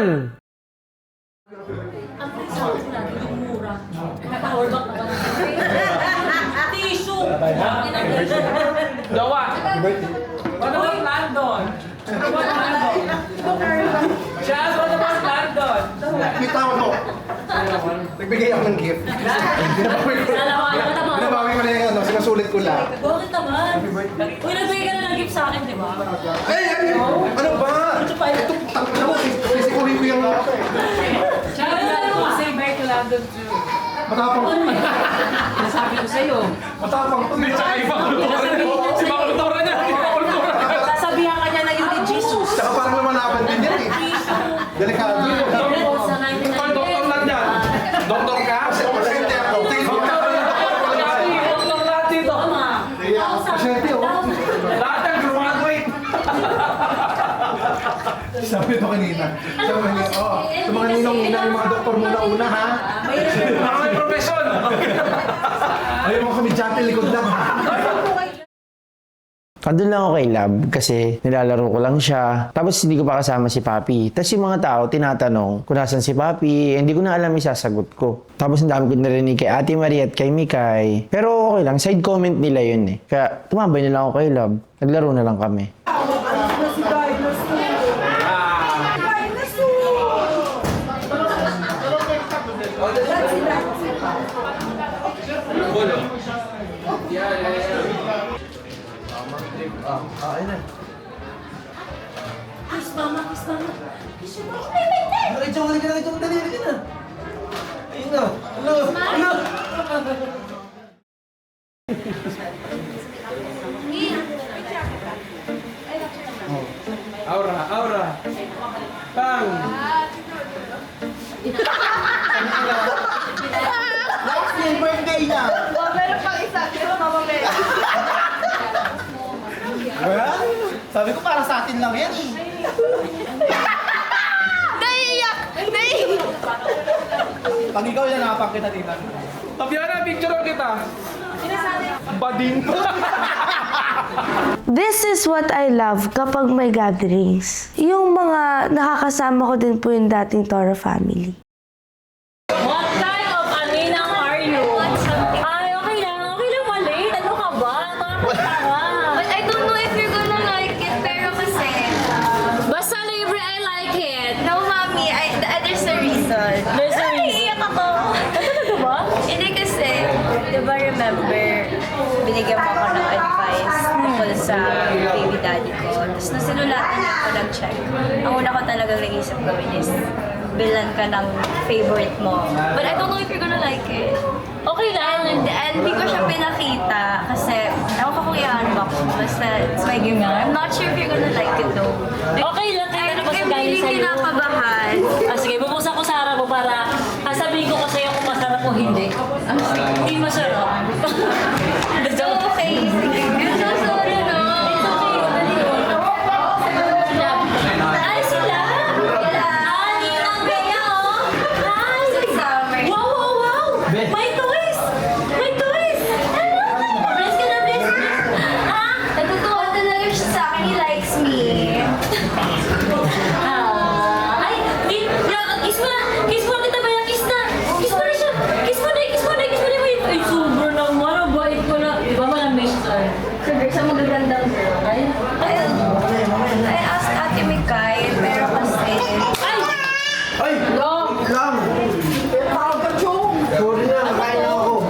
Ang price natin yung mura. Naka-power bank na ba? Tissue! Gawa! Ano yung London? Jazz, what about London? Kita mo to. Nagbigay ako ng gift. Binabawi ko na yung ano, sinusulit ko lang. Bakit naman? Uy, nagbigay ka na ng gift sa akin, di ba? Ano ba? Ito, tangin mo, sisikuhin ko yung... Say bye to London too. Matapang to. Nasabi ko sa'yo. Matapang to. Tsaka ibang kultura niya. Sasabihan ka niya na yun ni Jesus. Tsaka parang lumalaban din yan eh. Delikado yun. Doktor lang yan. Doktor ka? Pasyente ako. Doktor lahat dito. Pasyente ako. Lahat ng graduate. Sabi ito kanina. Sabi niya, oh, sa mga ninong-ina, yung mga doktor muna una ha. Baka may profesyon. Ayaw mga komedyante likod lang ha. Andun lang ako kay Lab kasi nilalaro ko lang siya. Tapos hindi ko pa kasama si Papi. Tapos yung mga tao tinatanong kung nasan si Papi. Hindi ko na alam isasagot ko. Tapos ang dami ko narinig kay Ate Marie at kay Mikay. Pero okay lang, side comment nila yun eh. Kaya tumambay na lang ako kay Lab. Naglaro na lang kami. Ayun na. Kiss mama, kiss mama. Kiss your mama. Halika na, dali, halika na. Ayun na. Ano? Aura. Bang. Last year, birthday na. Meron pang isa. Pero Mama Mary. Well, sabi ko para sa atin lang yan. Naiiyak! Naiiyak! Pag ikaw yan, nakapang kita dito. Tabiana, picture kita. Bading. This is what I love kapag may gatherings. Yung mga nakakasama ko din po yung dating Toro family. What kind of aninang are you? Ay, okay lang mali. Ano ka ba? Nakakatawa. But I don't know if you're gonna like it, pero kasi... Basta libre, I like it. No, Mommy, there's a reason. There's a reason. Naiiyak ako. Talaga ba? Hindi kasi, di ba remember, binigyan mo ako ng advice tungkol sa baby daddy ko. Tapos nung sinulatan niya ako ng check, ang una ko talagang naisip gawin is bilan ka ng favorite mo. But I don't know if you're gonna like it. Okay lang. And hindi ko siya pinakita kasi ewan ko kung i-unbox. Basta it's my gift. I'm not sure if you're gonna like it though. Okay lang. Kaya na ba sa I'm galing really sa'yo? kinakabahan. Sige, bubuksan ko sa harap mo para sabihin ko kasi kung masarap o hindi. Hindi masarap. So, okay. I'm so sorry, no? It's okay. Ay, sila! Ah, Ninang Bea, oh! Hi! Summer. Wow! May toys! May toys! Ano? Bless ka na, bless ka. Ah, natutuwa talaga siya sa akin. He likes me. Ay! Kiss mo na! Kiss mo na kita ba? Kiss na! Kiss mo na siya! Kiss mo na! Kiss mo na! Kiss mo na! Ay, super naman! Ang bait ko na! Di ba malamig siya? Sa magagandang girl. I asked Ate Mikay, pero kasi... Ay! Ay! Lang! Sorry na, nakain na ako.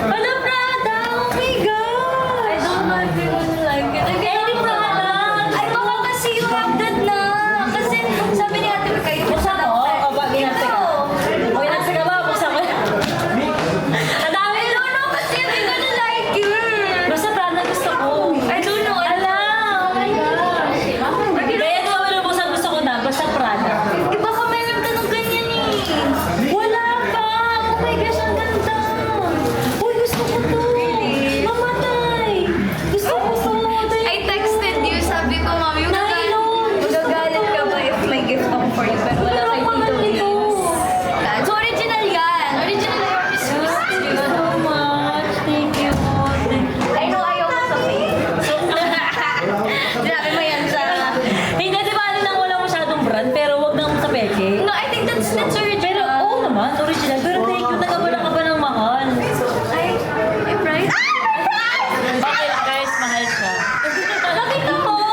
Wala Prada! Oh my God! I don't know if you're gonna like it. Again, Prada! Ay, baka kasi you have that na. Kasi sabi ni Ate Mikay, Buksan mo? O ba? Ginasa ka? O ginasa ka ba? Buksan mo. Ang dami! I don't know kasi you're gonna like it. Basta Prada gusto ko. I don't know. Ala! Oh my gosh! Kaya ito naman ang buksan gusto ko na. Basta Prada. Eh, baka meron ka ng ganyan eh. Wala pa! Oh my gosh, ang ganda! Uy, gusto ko to! Mamatay! Gusto ko to! I texted you, sabi ko, Mami, magagalit ka ba if may gift ako for you? Pero wala kay Tito Vince. So, original yan. Original Happy Swiss. Thank you so much. Thank you. I know ayaw mo sa face. Sinabi mo yan sa... Hindi, di ba alam lang wala masyadong brand, pero wag nang sa peke. No, I think that's original. Pero, oo naman, original. Pero thank you, nagabala ka ba ng mahal? Ay, price? Okay lang guys, mahal siya. Nakita mo?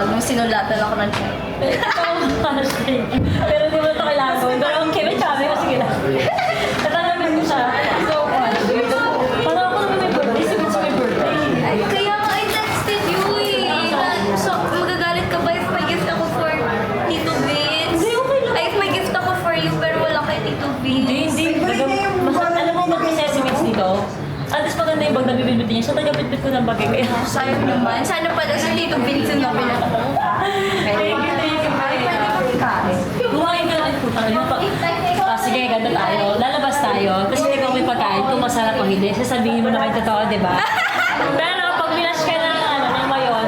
nung sinulatan ako ng check. Pero di mo ito kailangan gawin. Pero ang Kevin, sabi ko, sige na. Tatanggapin ko siya. So, parang ako naman may birthday. Sige sa may birthday. Ay, kaya nga I texted you eh. So, magagalit ka ba if may gift ako for Tito Vince? Hindi, okay lang. Ay, if may gift ako for you pero wala kay Tito Vince. Hindi. Alam mo, mag-assessments dito. At least maganda yung bag na bibinbit niya. So, taga-bitbit ko ng bagay. Kaya, Sayang naman. Sana pala si Tito Vince yung namin ako. thank you. Kumain ka na rin po tayo. Sige, ganda tayo. Lalabas tayo. Tapos hindi ko may pagkain. Kung masarap o hindi. Sasabihin mo naman yung totoo, di ba? Pero pag binash ka ng mayon,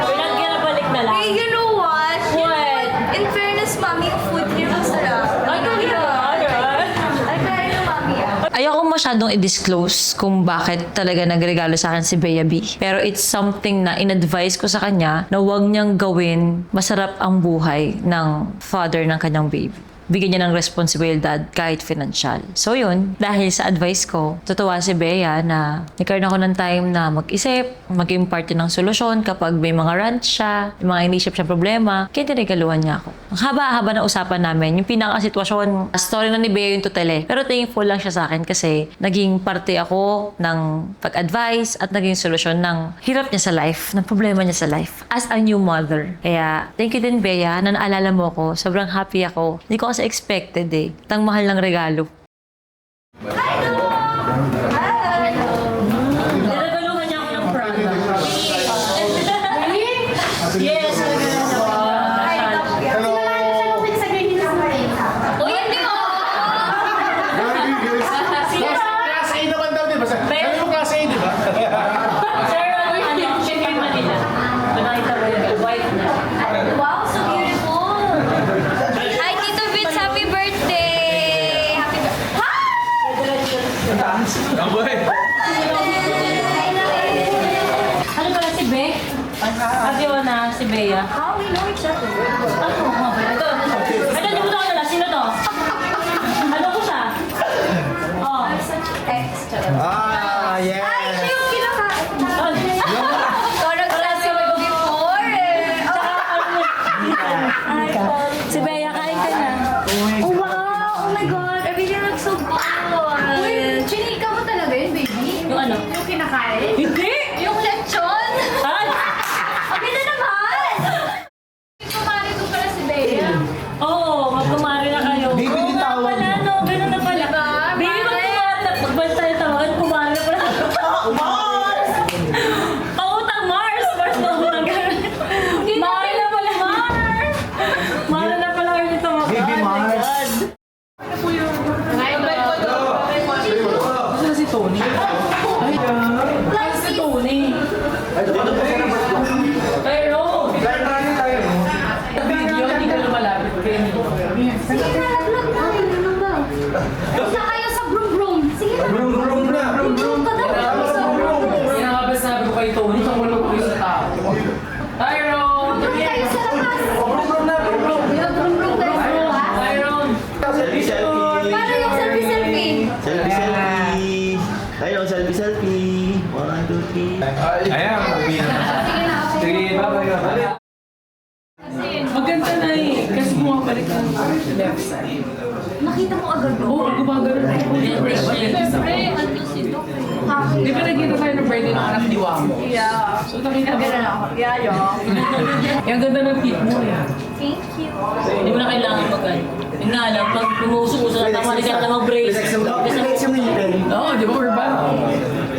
pinag-ginabalik na lang. Hey, you know what? What? In fairness, mami, yung food niyo masarap. Ay, Ay, kaya yung mami Ayoko masyadong i-disclose kung bakit talaga nagregalo sa akin si Bea B. Pero it's something na in-advise ko sa kanya na huwag niyang gawin masarap ang buhay ng father ng kanyang baby. Bigyan niya ng responsibilidad kahit financial. So yun, dahil sa advice ko, totoo si Bea na nagkaroon ako ng time na mag-isip, maging parte ng solusyon kapag may mga rant siya, may mga inisip siya problema, kaya tinigaluhan niya ako. Ang haba-haba na usapan namin, yung pinaka-sitwasyon, story na ni Bea yung tutele. Pero thankful lang siya sa akin kasi naging parte ako ng pag-advise at naging solusyon ng hirap niya sa life, ng problema niya sa life as a new mother. Kaya thank you din Bea na naalala mo ko. Sobrang happy ako. Hindi ko kasi expected eh. Tang mahal ng regalo. Niregaluhan niya ako ng Prada. Yes! Uy, hindi mo! Class A naman daw, di ba? Ano yung class A, di ba? Sir, check yung Manila. Nakita mo yun. White na. Wow, so beautiful! Hi, Tito Vince! Happy birthday! Happy birthday! Ano pala si Be? Sabi mo na si Bea. How we know each other? Ano nga ba? Ito. Ano, di mo ito kalala? Sino to? Ano ko siya? Oh. Ex. Yes! Ay, siya yung kinakain natin. Parang klase mo before eh. Si Bea, kain ka na. Oh, wow! Oh my God! I really look so good! Uy, chinika mo talaga yun, baby? Yung ano? Yung kinakain? Hindi! Yung lechon? Ay! Ang ganda naman! Kumari ko pala si Bea. Oo, magkumari na kayo. Baby, Oo din nga tawag pala, mo. no? Ganun na pala. Diba? Baby, magkumari na. Magbalik tayo tawagan, kumari na pala. Mars! Pautang Mars! Mars na utang ganun. Mari na pala. Mars! Mari na pala kayo nito mga. Baby Mars. Saan si Tony? Ay, si Tony. Pero, Video, hindi ka lumalapit. Sige na, vlog na. Ano ba? Basta kayo sa broom-broom. Sige na. Broom na! Broom ka daw. Kinakabas sabi ko kay Tony, sa ulo ko yung sa tao. Tyrone! Broom kayo sa labas. Broom na! Broom! Broom kayo sa labas. Tyrone! Paano yung selfie-selfie? Selfie! Ayun, selfie! 1, 2, 3. Ayan, sige, bye-bye. Maganda na eh. Kasi bumabalik ang left side. Nakita mo agad doon? Oo, gumagano na yung Siyempre, ano si Doc? Di ba nagkita tayo ng birthday ng anak ni Wamo? Yeah. So nakita mo. Ganun ako. Yeah. Yung ganda ng fit mo eh. Thank you. hindi mo na kailangan mag-ano. Yun nga lang, pag umuusok-usok na tama, hindi ka na mag-brace. Oo, di ba urban?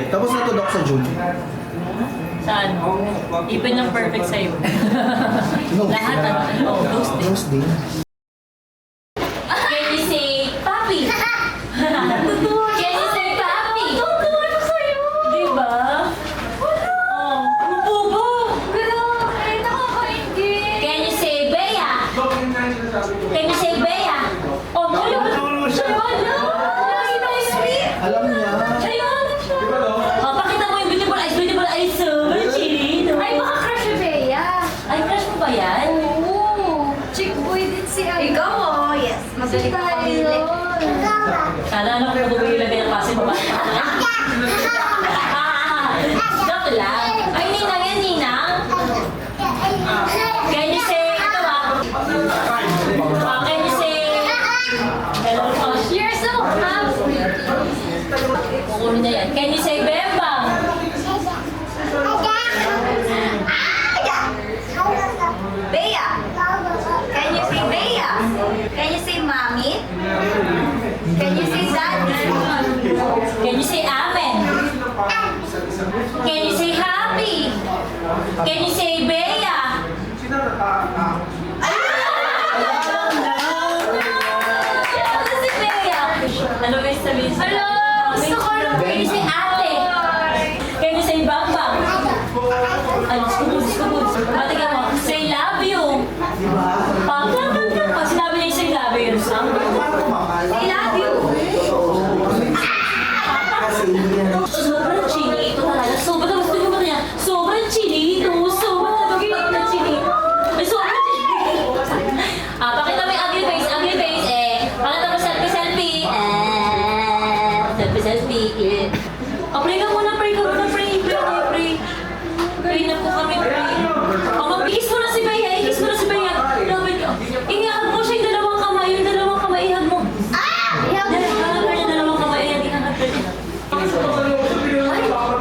Tapos natudok sa June. Saan? Ipin ng perfect sa'yo. Lahat, ano? Oh, those days. Can you say, Papi? Can you say, Papi? Tutuwa na sa'yo. Diba? Oh, ang bubo. Pero, nakakaingit. Can you say, Bea? Can you say, Bea? Oh, ayun. Alam niya. Ayun. Oh, pakita mo yung beautiful eyes, very chilly. No? Ay, baka crush ni Bea. Ay, crush mo ba yan? Oo. Chick boy din si Ay. Ikaw oh, yes. Magaling ka pamili. Sana ano kung mag-uwilagay ng kasi babae pa ako. Joke lang. Ay, ninang yan, ninang. ulo niya yan. Can you say Bembang? Bea. Can you say Bea? Can you say Mommy? Can you say Daddy? Can you say Amen? Can you say Happy? Can you say Bea? Ano si Bea? Ano ba yung sabihin? Hello! Gusto ko lang. Can you say Ate? Can you say Bambang? Ano, skubud. Matiga mo, say love you. Pag sinabi niya yung say love you, Sam. I love you. Sobrang chinito talaga. Sobrang gusto ko ba niya? Sobrang chinito. Sobrang nagagawin na chinito. Ay, sobrang chinito. Pakita mo yung ugly face. Pakita mo selfie. Selfie. Pray ka muna. Pray na po kami, pray. Mag-kiss mo na si Bea. I-kiss mo na si Bea. Ingihag mo siya yung dalawang kamay. Ihag mo. Ihag mo yung dalawang kamay. Ihag mo.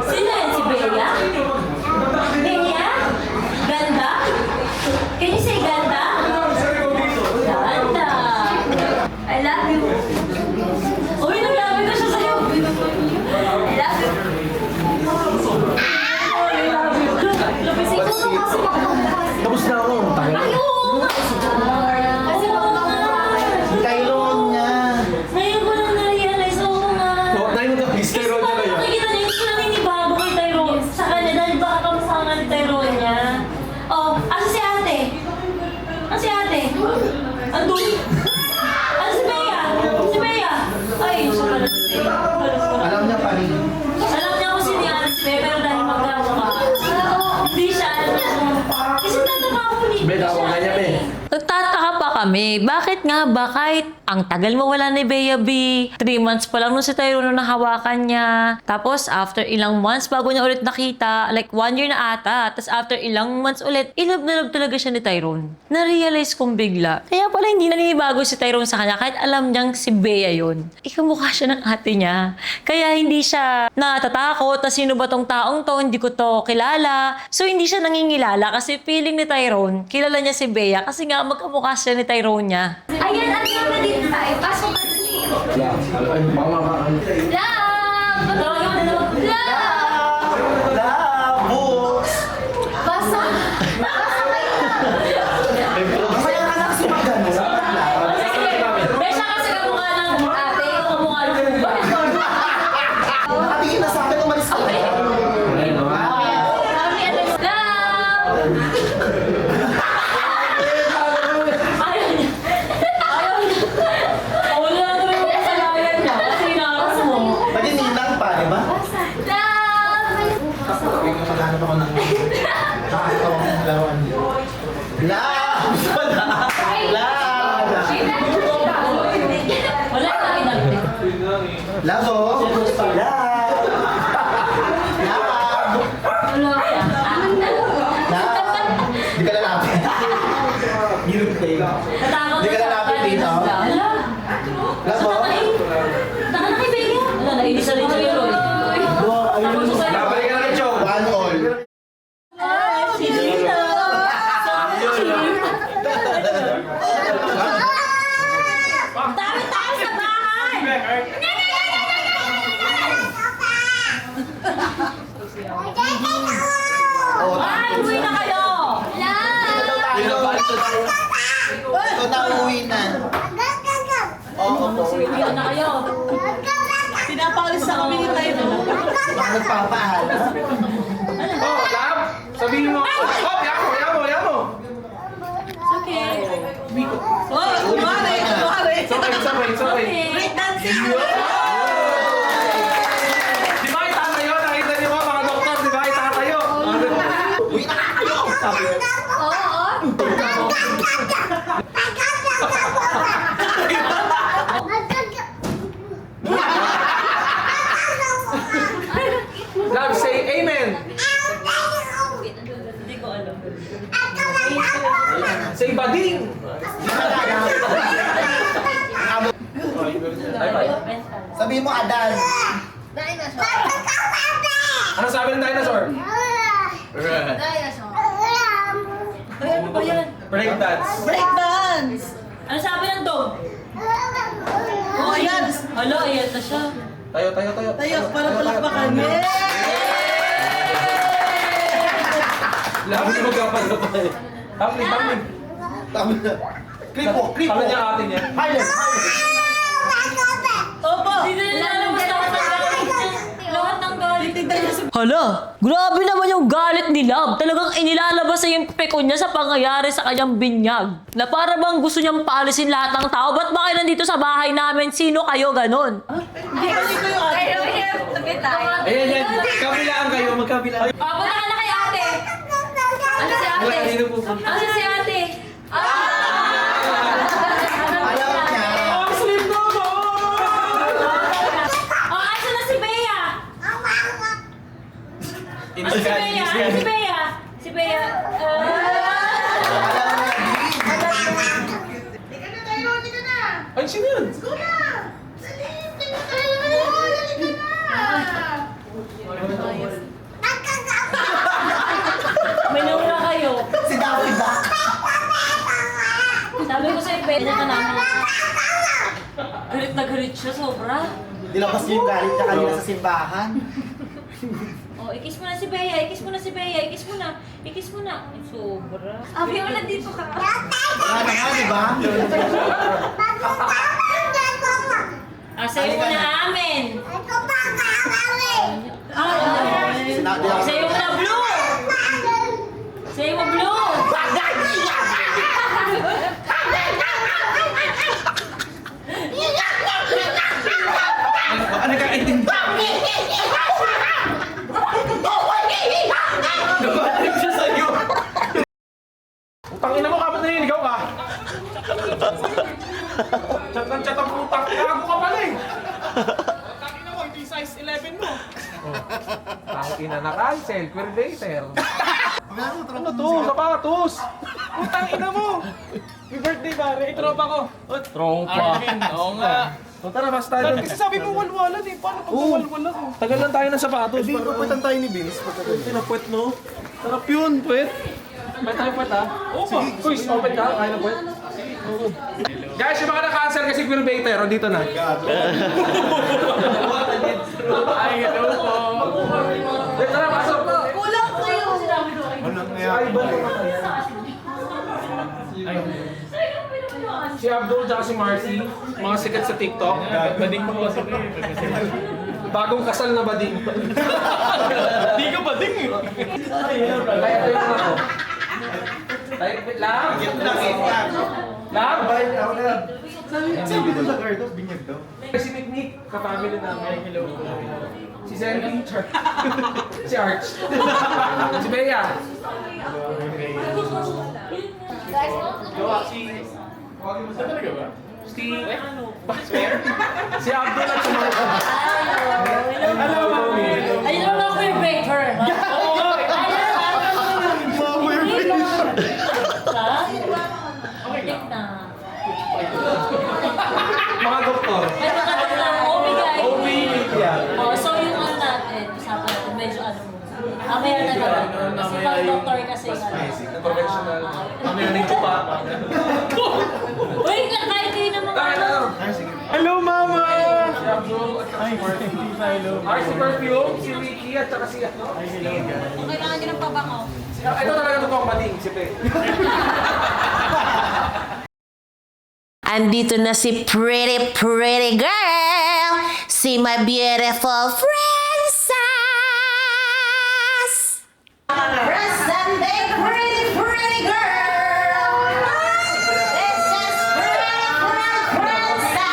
Sino yan? Si Bea? Bea? Ganda? Can you say ganda? Ganda. I love you. Uy, naglabi na siya sa'yo. I love you. Lapising ko na kasi Tapos na ako. Tyrone niya. Ngayon ko lang na-realize, oo nga. Tyrone niya ba yun? Nakikita niyo yung naninibago kay Tyrone sa kanya dahil baka kamusangan ni Tyrone niya. Oh, asa si ate? Ano si ate? Andun? Ano si Bea? Si Bea? Ay, siya pala si Bea. Alam niya pa rin. Alam niya kung sino yan si Bea, pero dahil magkama ka. Hindi siya alam. Kasi tatakapon ni siya. Nagtataka pa kami. Bakit nga ba kahit ang tagal mawala ni Bea B, 3 months pa lang nung si Tyrone nung nahawakan niya. Tapos after ilang months bago niya ulit nakita, like 1 year na ata. Tapos after ilang months ulit, ilove na love talaga siya ni Tyrone. Na-realize kong bigla. Kaya pala hindi naninibago si Tyrone sa kanya kahit alam niyang si Bea yun. Ikamukha siya ng ate niya. Kaya hindi siya natatakot na sino ba tong taong to, hindi ko to kilala. So hindi siya nangingilala kasi feeling ni Tyrone, kilala niya si Bea kasi nga magkamukha siya ni Tyrone niya. Ayan, at naman dito tayo. Pasok ka dali. Love! Tawagin mo na naman. Love! Pasok. Pasok kayo. Mamaya ka na kasi magano. Besya kasi kamukha ng ate, kamukha ng buba. Nakatingin na sa akin, umalis ka. Wala na rin yung kasalayan niya kasi inakas mo. Pwede ninang pa, di ba? Maghanap ako ng nakakatawang laruan. Love! Wala na inarte. Love, oh! Love! Love! Di ka lalapit. Gilip tayo. Di ka lalapit dito. Love, oh! Taka na kay Bea. Wala, nainis na rin siya yun. Nabalik ka na rin, Joe. One all. Chinito! Dami tayo sa bahay! Ay, uwi na kayo! Ito na uwi na. Oo, Uwi na kayo! Pinapalis na kami ni Tayo. Nagpapahal. Oh, love! Sabihin mo. Oh, yamo! Okay. Oh, kumare. It's okay. Great dancing. Di ba itatayo? Nakita niyo ba mga doktor? Di ba itatayo? Uwi na kayo! Sabi ko. Love, say amen. Hindi ko alam. Say bading. Sabi mo, Adan. Ano sabi ng dinosaur? Ay, ano ba yan? Breakdance. Breakdance! Ano sabi ng dog? Oh, ayan. Hala, ayan na siya. Tayo. Tayo, para palakpakan. Lahat yung magkapagpapay. Tamling. Kripo. Kala niya ate niya. Opo! Hindi na lalabas lahat ng galit. Hala, grabe naman yung galit ni Love. Talagang inilalabas niya yung peko niya sa pangyayari sa kanyang binyag. Na para bang gusto niyang paalisin lahat ng tao. Ba't ba kayo nandito sa bahay namin? Sino kayo ganon? Hindi kasi ko yung ate. Ayan. Kabilaan kayo, magkabilaan. Punta ka na kay ate. Ano si ate? Sino po? Ano si ate? Asa na si Bea? Si Bea. Ay, sino yun? May nauna kayo. Si David ba? Sabi ko sa'yo, Bea na namin. Galit na galit siya, sobra. Nilabas niyo yung galit niya kanina sa simbahan. Oh, ikis mo na si Bea, ikis mo na. Ay, sobra. Abi, wala dito ka. Wala na nga, di ba? Sa'yo mo na amin. Sa'yo mo na blue. Sa'yo mo blue. Ano ka intindi? Nabalik siya sa'yo. Tangina mo, kapag naninigaw ka. Chat ang putang. Kago ka pala eh. Tangina mo, hindi size 11 mo. Tangina na cancel. Queerdater. Ano to? Sapatos. Putang ina mo. May birthday ba? Tropa ko. Tropa. Oo nga. O tara, basta doon. Kasi sabi mo walwalan eh. Paano pag walwalan ko? Tagal lang tayo ng sapatos. Hindi, puputan tayo ni Vince. Pinapuwet no? Sarap yun, puwet. May tayo puwet ha? Oo ba? Uy, open ka? Kaya na puwet? Guys, yung mga na-cancel kasi queerbaiter, o dito na. Ay, hello po. Tara, pasok po. Kulang kayo. Si Abdul at si Marcy, mga sikat sa TikTok. Bading mo kasi. Bagong kasal na bading. Di ka bading eh. Kaya ito yung ako. Lab? Lab? Sabi ko sa Cardo, binyag daw. Si Nick, ka-family namin. Hello. Si Sandy, si Arch. Si Bea. Saan talaga ba? Si Abdul at si Marco. Hello, Mami. Ay, yun lang yung breaker. Oo nga. Ha? Okay na. Mga doktor. Ay, nakatag na. OB guys. OB, yeah. So yung ano natin, usapan natin, medyo ano mo. Mamaya na naman. Kasi pag doctor kasi Professional. Mamaya na yung chupa. Wait lang, kahit kayo naman ano. Hello, Mama! Si Abdul at saka si Marcy. Ay, si Perfume, si Ricky at saka si ano. Kailangan nyo ng pabango. Ito talaga totoong bading, si Pe. Andito na si pretty girl, si my beautiful princess. Present day, pretty girl. This is pretty princess.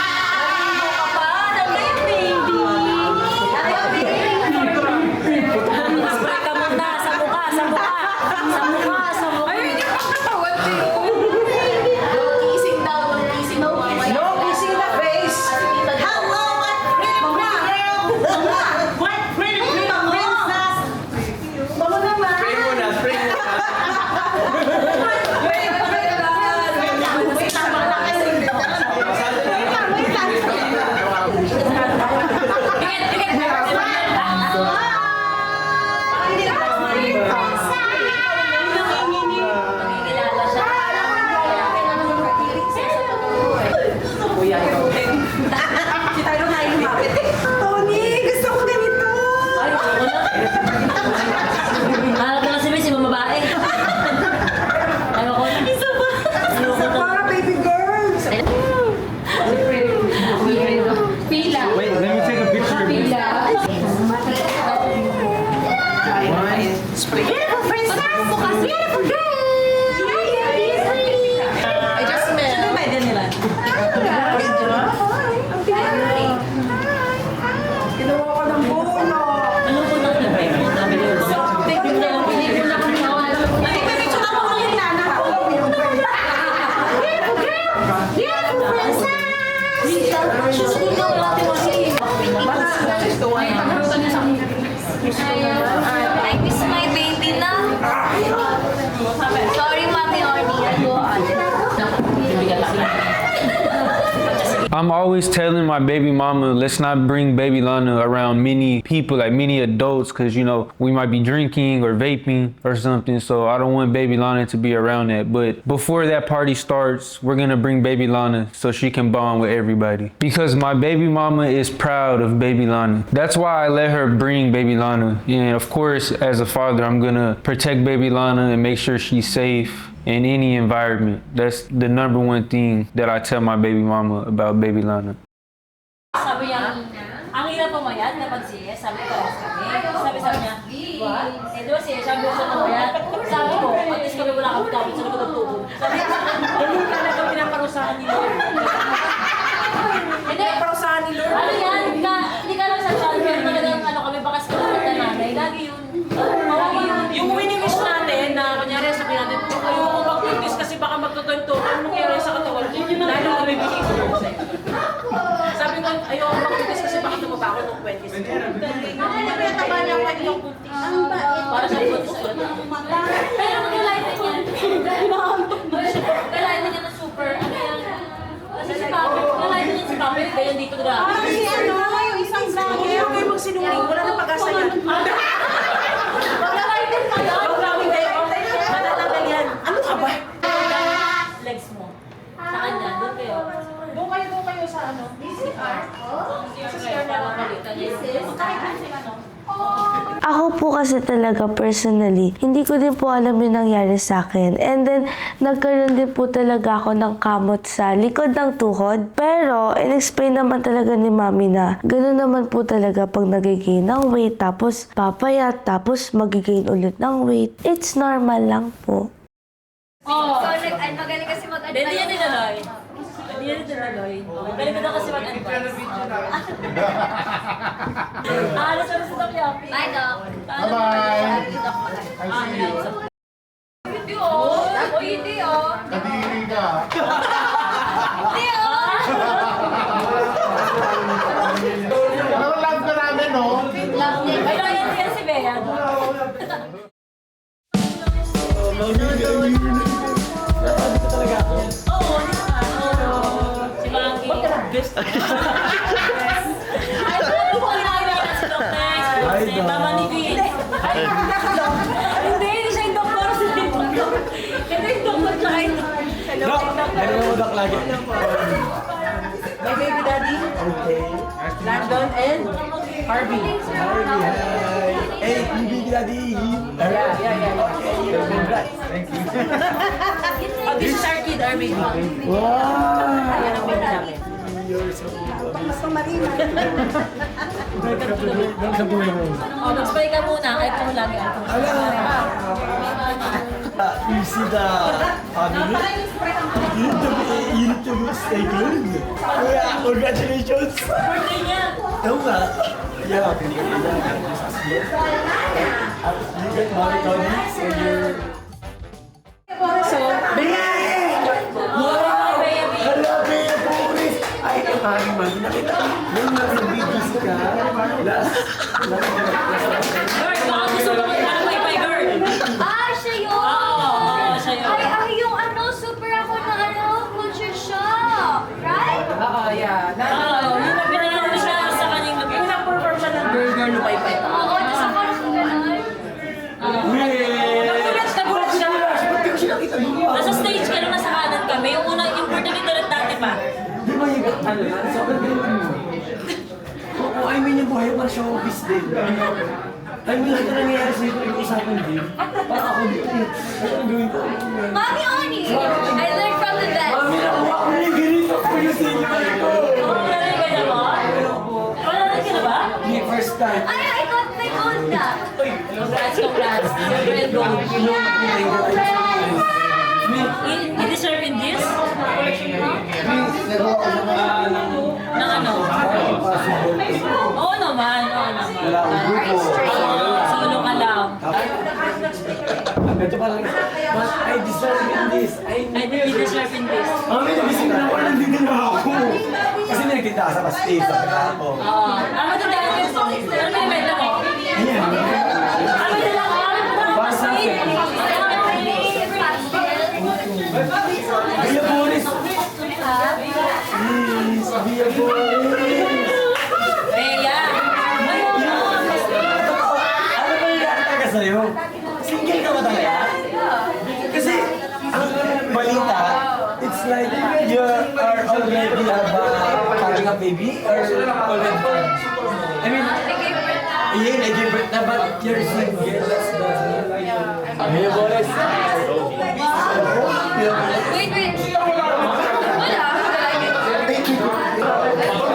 Spray ka muna sa mukha. Ay, hindi pa katawad din. Kissing daw. No kissing the face. Hello, my pretty girl. My pretty princess. Bango naman. Spray muna. Tony, gusto ko ganito. Hanap ko na si Miss, yung babae. Ayoko na. Isa pa, baby girl. Pila. Wait, let me take a picture of this. Beautiful princess. Beautiful girl. I just met. Sino ba din nila? Kinuha ko ng bulo. Ano po na yung baby? Nabili ko ba? I miss my baby na. Sorry, Mami Orny. Go on. I'm always telling my baby mama, let's not bring baby Lana around many people, like many adults, because, you know, we might be drinking or vaping or something. So I don't want baby Lana to be around that. But before that party starts, we're going to bring baby Lana so she can bond with everybody. Because my baby mama is proud of baby Lana. That's why I let her bring baby Lana. And of course, as a father, I'm going to protect baby Lana and make sure she's safe in any environment. That's the number one thing that I tell my baby mama about baby Lana. Sabi niya, ang hirap pumayat kapag siya, sabi ko, sabi niya, what? Eh, di ba siya, sabi ko siya pumayat. Sabi ko, at least kami wala kami kapit sa likod ng tubo. Sabi ko, ganun talaga pinaparusahan ni Lord. Hindi, parusahan ni Lord. Ano yan? Hindi ka lang sa child, pero talagang kami bakas ko ng nanay. Lagi yun. Yung wini-wish natin na kunyari sabi natin, ayoko mag-practice kasi baka magkaganto. Ano nangyari sa katawan? Lalo na may behavior sa'yo. Sabi ko, ayoko mag-practice kasi baka tumaba ako ng 20s. Ano na pinataba niya ang kanyang kunti? Ang bait. Para sa kunti sa'yo. Pero nag-lighten niya. Nag-lighten niya na super, ano yan? Kasi si Papi, nag-lighten niya si Papi, kaya dito na. Parang si ano, yung isang vlog. Kaya kayo magsinungaling, wala nang pag-asa yan. Nag-lighten pa yun? Matatanggal yan. Ano ka ba? Legs mo. Sa kanya, doon kayo. Doon kayo sa ano? DCR? Sa CR na lang palitan niya. Ako po kasi talaga personally, hindi ko din po alam yung nangyari sa akin. And then, nagkaroon din po talaga ako ng kamot sa likod ng tuhod. Pero, in-explain naman talaga ni mami na gano'n naman po talaga pag nag-gain ng weight, tapos papayat, tapos mag-gain ulit ng weight. It's normal lang po. Oh. So, magaling kasi mag-advise. Hindi yan nilaloy. Hindi yan nilaloy. Galing ko na kasi mag-advise. Ano sa sa Doc Yapi? Bye, Doc. Bye-bye. Hindi, oh. Hindi, oh. Kadiri ka. Hindi, oh. Pero love ka namin, no? Love niya. Ay, yan si Bea. Oo, si Maki. Ba't ka nag-best? Ay, ano po ang nakikita si Doc Next? Si Mama ni Vin. Hindi, hindi siya yung doktor. Ito yung doktor tsaka yung Doc, ano mo Doc lagi? My baby daddy. Okay. Landon and Harvey. Hey, baby daddy. Yeah. Okay, congrats. Thank you. Oh, this is our kid, our baby. Wow! Ayan ang baby namin. You're so amazing. Oh, mag-spray ka muna kahit kung lagi ako. You see the family? You need to stay good. Yeah, congratulations. Birthday niya. Oo nga. Yeah, you get married, Tony, so you're... So, Bea! Hello, Bea Boris! Ay, kamari, mami. Nakita ko. Nung nag-videos ka. Last. Girl, baka gusto mo may girl. Ah, siya yun. Oo, siya yun. Ay, yung ano, super ako na ano, culture shock. Right? Oo, yeah. Oo, yun ang pinag-ano siya sa kanyang Yung na-perform siya ng burger no pay-pay. Oo. Oo, I mean yung buhay para showbiz din. I mean, lahat na nangyayari sa'yo kung usapan din. Para ako dito eh. Ano ang gawin ko? Mommy Oni! I learned from the best. Mami, nakuha ko na yung ganito for yung senior ko. Wala ka na ba? Wala ka na ba? Yeah, first time. Ay, I got my gold na. Congrats. Silver and gold. You deserve in this? Nang ano? Oo naman. Wala akong grupo. Solo ka lang. Medyo parang, but I deserve in this. You deserve in this. Mami, nagising na ako, nandito na ako. Kasi nagkita sa stage, sa ako. Ano din dahil yung song? Ano ba yung benta mo? Ayan. Ano din lang? Basta Via Boris. Please, Via Boris. Bea! Ano ba yung nakataga sa'yo? Single ka ba talaga? Kasi, ang balita, it's like you are already having a baby or already? I mean, yeah, I gave birth na, but you're single. That's the... Via Boris. Wait. Wala.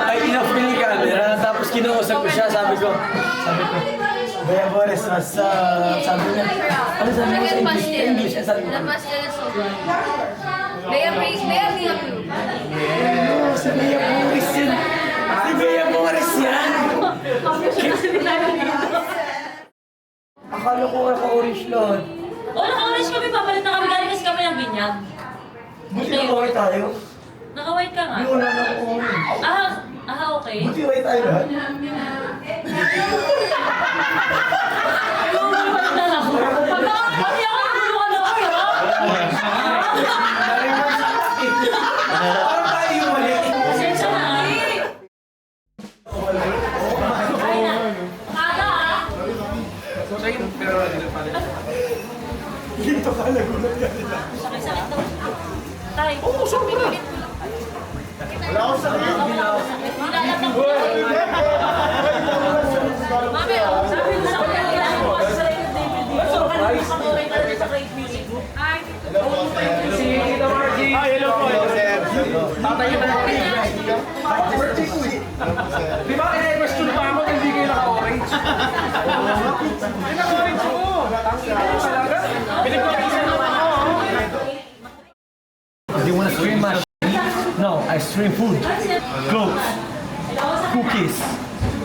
Ay, ina-feel yung camera, tapos kinausap ko siya, sabi ko, Bea Boris, what's up? Sabi niya, ano sabi mo sa English? English, ano sabi mo? Lapas niya na sobrang. Bea, Si Bea Boris yan. Si Bea Boris yan. Akala ko naka-orange lot. Naka-orange kami, papalit na kami galing kasi kami ng binyag. Buti na tayo. Naka-white ka nga. Hindi wala na ako orange. Okay. Buti white tayo lahat. Parang tayo yung mali. Pasensya na. Dito ka nagulat ka nila. Sakit daw. Tay. Oo, sakit. Wala akong sakit. Nilalatang ko. Mami, sabi ko sa kanya, kailangan ko kasi sa record DVD. So, kanina sa Korea talaga sa Crate Music. Ay, Si Tita Margie. Hello po. Tatay kita ng Di ba kina-question pa ako hindi kayo naka-orange? Ay, naka-orange ko. Talaga? Pinagpapisa naman ako. Do you want to stream my No, I stream food, clothes, cookies.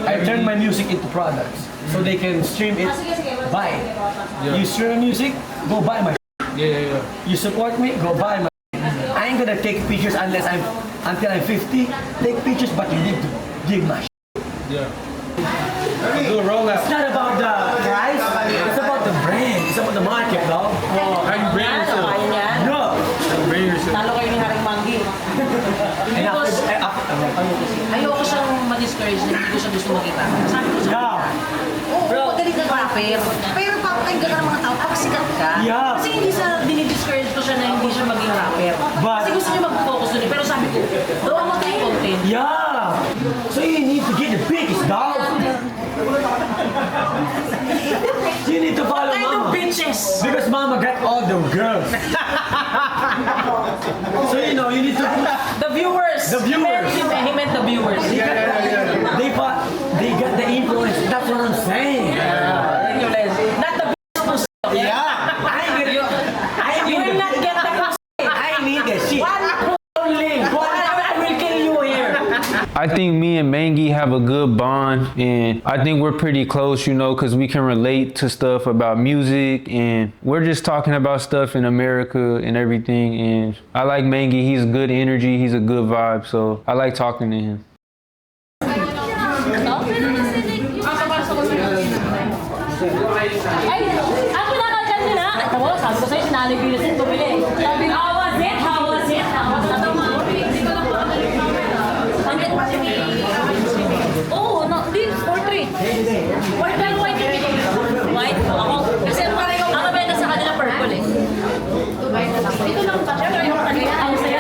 I turn my music into products so they can stream it, buy it. You stream music, go buy my Yeah. You support me, go buy my I ain't gonna take pictures until I'm 50. Take pictures, but you need to dig my Yeah. Do a rollout. It's not about the price, it's about the brand, it's about the market, dog. Oh, how you brand yourself? No! Brand yourself. talo kayo ni Haring Manggi. And Ayoko siyang ma-discourage na hindi ko siya gusto makita. Sabi ko siya, oo, magaling ka rapper. Pero pakinggan ka ng mga tao, pag sikat ka. Yeah. Kasi hindi sa dinidiscourage ko siya na hindi siya maging rapper. But- Kasi gusto niya mag-focus doon. Pero sabi ko, gawa mo tayo content. Yeah! So you need to get the biggest dog. You need to follow What kind of mama. bitches? Because mama got all the girls. So you know, you need to The viewers. The viewers. He meant the viewers. They got the influence. That's what I'm saying. Not the bitches. Yeah. You will not get the I need the shit. one only. I will kill you here. I think me and Mangi have a good bond, and I think we're pretty close, you know, because we can relate to stuff about music, and we're just talking about stuff in America and everything. And I like Mangi; he's good energy, he's a good vibe, so I like talking to him. Ay, ang pinakaganda nila. Ito mo, sabi ko sa'yo, sinali bilis yung bumili. Sabi ko, how was it? How was it? Oo, hindi, portrait. White lang, white yung pinili. White? Ako, kasi ang mabenta sa kanila purple eh. Ito lang ba? Siyempre yung kanila, ang saya.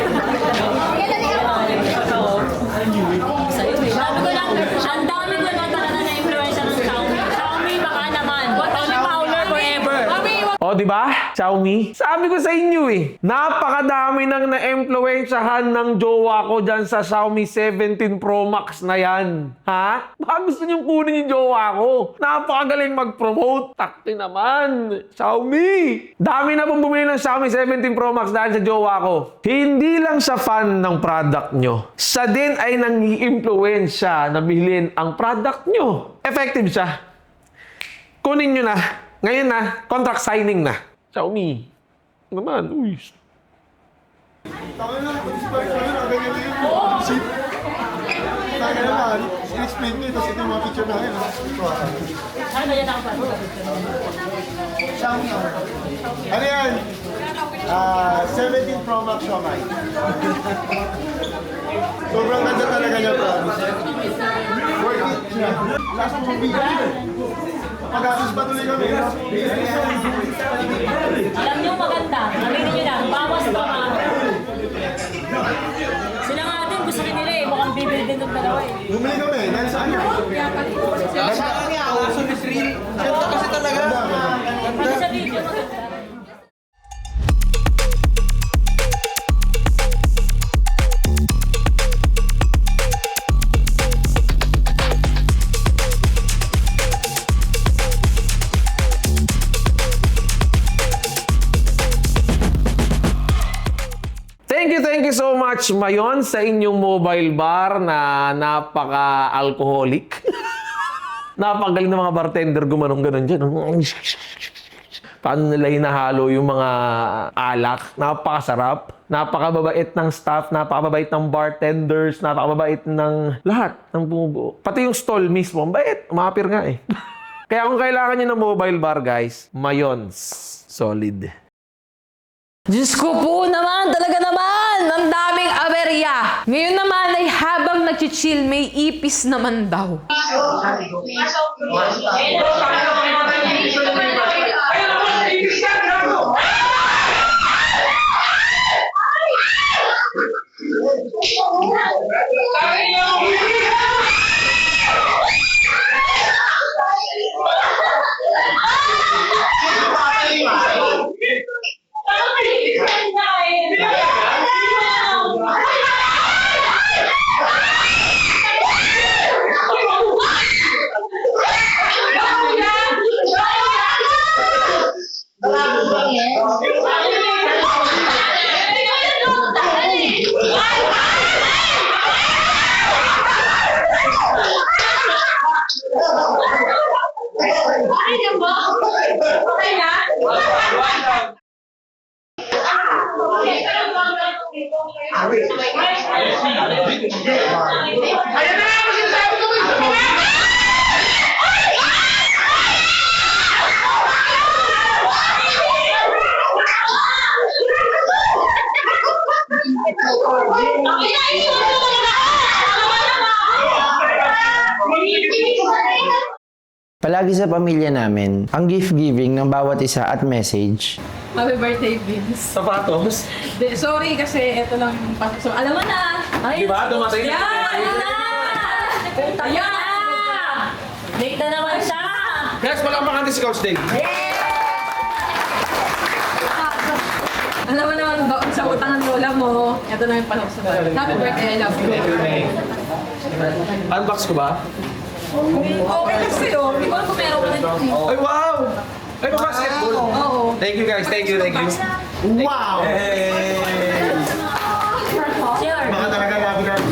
di ba? Xiaomi. Sabi ko sa inyo eh, napakadami nang na-impluwensyahan ng jowa ko dyan sa Xiaomi 17 Pro Max na yan. Ha? Baka gusto niyong kunin yung jowa ko. Napakagaling mag-promote. Takti naman. Xiaomi. Dami na pong bumili ng Xiaomi 17 Pro Max dahil sa jowa ko. Hindi lang siya fan ng product nyo. Siya din ay nang-i-influensya na bilhin ang product nyo. Effective siya. Kunin nyo na. Ngayon na, contract signing na. Xiaomi. Naman, uy. Tama na, pag-display ko yun, ang ganyan na yun. See? Tama naman, in-explain nyo, tapos ito yung mga picture namin. Ano yan ako pa? Ano yan? 17 Pro Max Xiaomi. Sobrang ganda talaga niya, promise. Worth it siya. Last mo bigyan. Pag-asus pa tuloy kami. Alam niyo maganda. Aminin niyo lang. Bawas pa nga. Sila nga din, gusto rin nila eh. Mukhang bibili din ng dalawa eh. Bumili kami, dahil sa kanya. Sa akin nga, aso ni Sri. Ganda kasi talaga. Pati sa video maganda. Thank you so much, Mayon, sa inyong mobile bar na napaka-alcoholic. Napagaling ng mga bartender gumanong-ganon dyan. Paano nila hinahalo yung mga alak? Napakasarap. Napakababait ng staff, napakababait ng bartenders, napakababait ng lahat ng bumubuo. Pati yung stall mismo, ang bait. Umapir nga eh. Kaya kung kailangan nyo ng mobile bar, guys, Mayon's. Solid. Diyos ko po naman, talaga naman, ang daming aberya. Ngayon naman ay habang nag-chill, may ipis naman daw. Palagi sa pamilya namin, ang gift giving ng bawat isa at message. Happy birthday, Vince. Sapatos? Sorry kasi ito lang yung patos. Alam mo na! Di ba? Dumating na. Ayan! Late na naman siya! Guys, palakpakan din si Coach Dave. Alam mo naman doon sa utang ng lola mo, ito na yung patos sa birthday. Happy birthday, I love you. Unbox ko ba? Okay lang sa'yo. Hindi ko alam kung meron ko na Ay, wow! Ay, basketball! Oo. Thank you guys, thank you. Wow! Baka talaga love girl.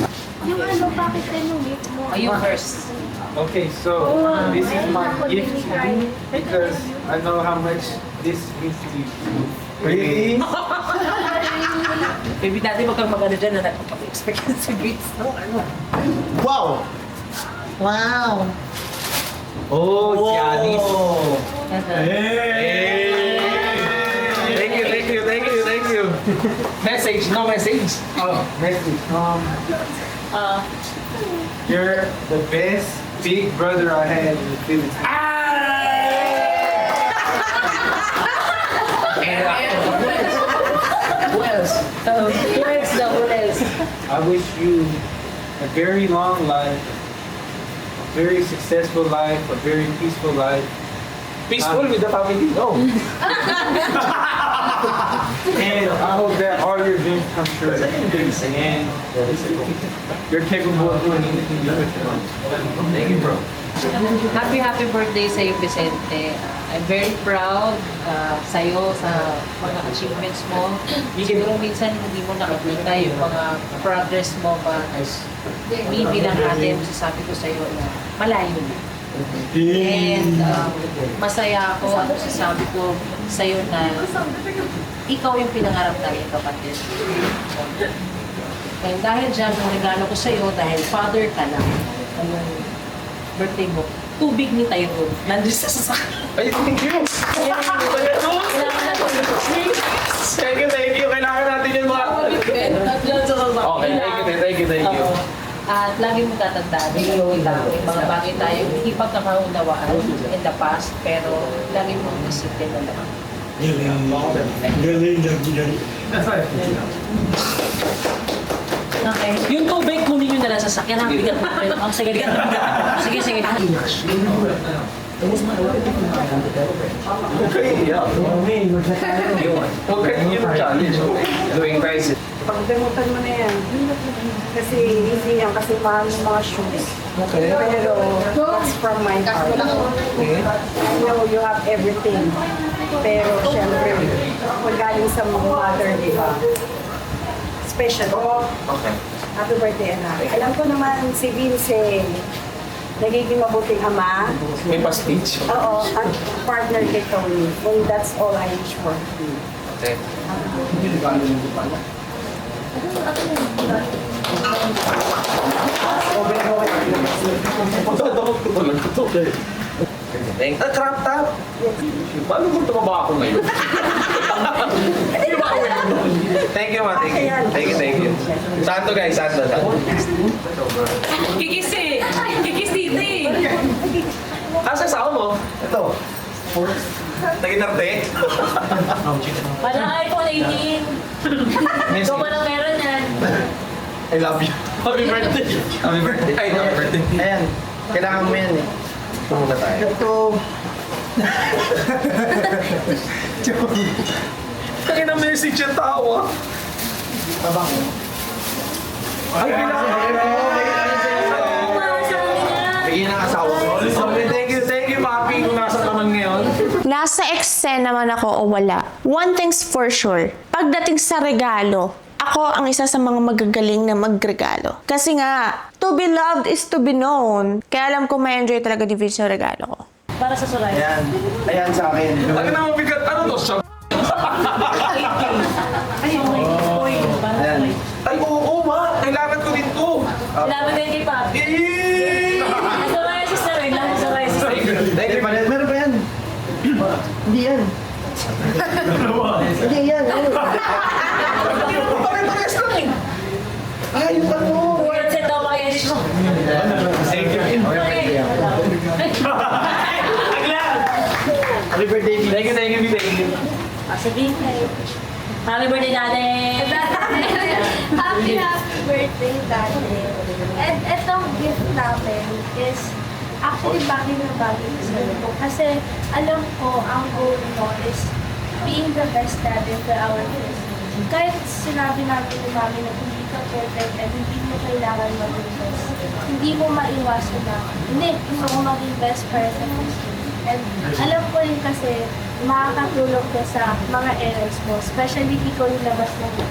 Yung ano, bakit yung gift mo? You first. Okay, so this is my gift to you because I know how much this means to you. Really? Baby daddy, wag kang maganda dyan na nagpapag-expect sa grades. Wow! Wow! Oh, Giannis. Thank you. Message, no message. Oh, message. You're the best big brother I had in the Philippines. Who else? Who else? I wish you a very long life, a very successful life, a very peaceful life, Peaceful with the family, no. And I hope that all your dreams come true. And you're capable of doing anything you wish for. Thank you, bro. Happy birthday sa iyo, Vicente. I'm very proud sa'yo sa mga achievements mo. Siguro minsan hindi mo nakikita yung mga progress mo pa. Me bilang ate, masasabi ko sa'yo na malayo na. And masaya ako at masasabi ko sa'yo na ikaw yung pinangarap namin kapatid. And dahil dyan, ang regalo ko sa'yo, dahil father ka na, ngayong birthday mo, tubig ni Tyrone, nandun sa sasakyan. Ay, thank you! Thank you! Kailangan natin yung mga... Okay, thank you. At lagi mo tatandaan, may mga bagay tayo hindi pagkakaunawaan in the past, pero lagi mo isipin na lang. Galing. Okay. Yung tubig, kunin nyo na lang sa sakyan. Ang bigat mo. Sige. Okay, yung challenge. Doing crisis. Pagdamutan mo na yan. Kasi hindi yan kasi mahal ng mga shoes. Okay. Pero that's from my heart. Okay. I know you have everything. Pero syempre, magaling sa mother, di ba? Special. Okay. Happy birthday, anak. Alam ko naman si Vince, nagiging mabuting ama. May pa-speech? Oo, at partner kay Tony. And that's all I wish for. Okay. Crop top? Paano kung tumaba ako ngayon? Thank you, ma. Thank you. Santo, guys. Santo. Kikisi titi. Asa sa mo? Ito. Nag-inarte? Parang iPhone 18. Ikaw pa lang meron yan. I love you. Happy birthday. Happy birthday. Ay, happy birthday. Ayan, kailangan mo yan eh. Ito muna tayo. Ito. Kaya na message yung tao, ah. Tabang. Ay, kailangan mo. Bigyan ng asawa mo. Okay, thank you, papi, kung nasa naman ngayon. Nasa eksena man ako o wala. One thing's for sure. Pagdating sa regalo, ako ang isa sa mga magagaling na magregalo. Kasi nga, to be loved is to be known. Kaya alam ko may enjoy talaga ni Vince yung regalo ko. Para sa Soraya. Ayan sa akin. Lagi na mabigat. Ano to? Siya? Ay, oo, ma. Kailangan ko din to. Kailangan din kay Papi. Soraya sister rin. Soraya sister. Thank you. Meron pa yan. Hindi yan. Hindi yan. Pare-pares lang eh. Ay, yung ano. Set daw mga edit mo. Thank you. Happy birthday, Vince. Thank you. Sabihin kayo. Happy birthday, Daddy! Happy birthday, Daddy. And itong gift namin is actually bagay na bagay sa ko. Kasi alam ko, ang goal mo is being the best daddy for our kids. Kahit sinabi namin ni Mami na hindi ka perfect and hindi mo kailangan maging best, hindi mo maiwasan na, hindi, gusto mo maging best para sa kids. And alam ko rin kasi, makakatulong ka sa mga errands mo, especially ikaw yung labas na mo.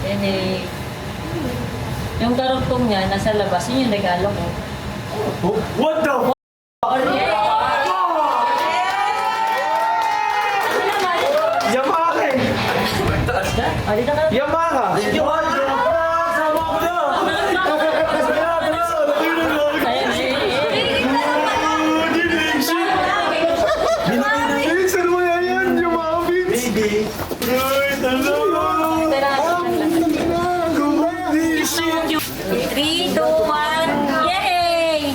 Yan eh. Yung karugtong niya, nasa labas, yun yung regalo ko. What the f***? Yamaha eh. Yamaha. Sama ko na. Saan mo yan? Yamaha, Vince? Baby. Ay, talaga. 3, 2, 1, yay!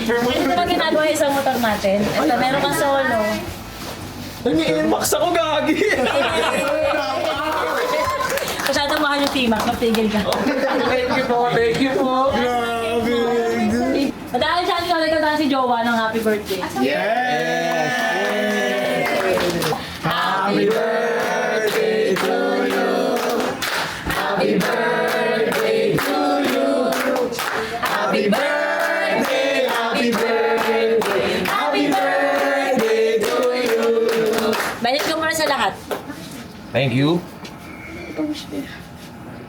Ito ba ginagawa yung isang motor natin? Ito, meron kang solo. Nag-i-inbox ako, gagi. Masyadong mahal hawakan yung T-Max, magtigil ka. Thank you po, thank you po. Dahil siya ang nagkatawa si Jowa ng happy birthday. Yes! Happy birthday to you. Happy birthday to you. Happy birthday, happy birthday, happy birthday to you. Balik ko muna sa lahat. Thank you.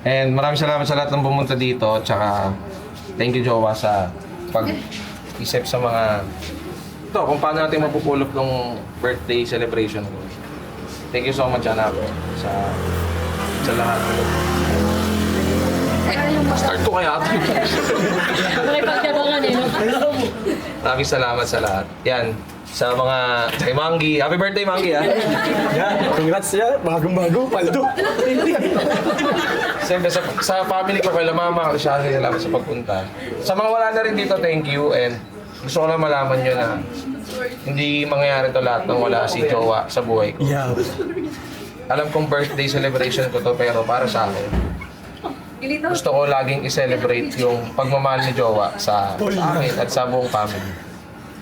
And maraming salamat sa lahat ng pumunta dito. Tsaka thank you, Jowa, sa pag-isip sa mga ito, kung paano natin mapupulot ng birthday celebration ko. Thank you so much, anak, sa lahat. Start ko kaya ito. May pagtabangan eh, no? Maraming salamat sa lahat. Yan, sa mga, kay Mangi. Happy birthday, Mangi, ha? Yeah, congrats ya. Bagong-bago, paldo. Siyempre, sa family ko, kay Mama, siya salamat sa pagpunta. Sa mga wala na rin dito, thank you. And gusto ko lang malaman nyo na hindi mangyayari to lahat nang wala si Jowa sa buhay ko. Yeah. Alam kong birthday celebration ko to, pero para sa akin, gusto ko laging i-celebrate yung pagmamahal ni Jowa sa akin at sa buong family.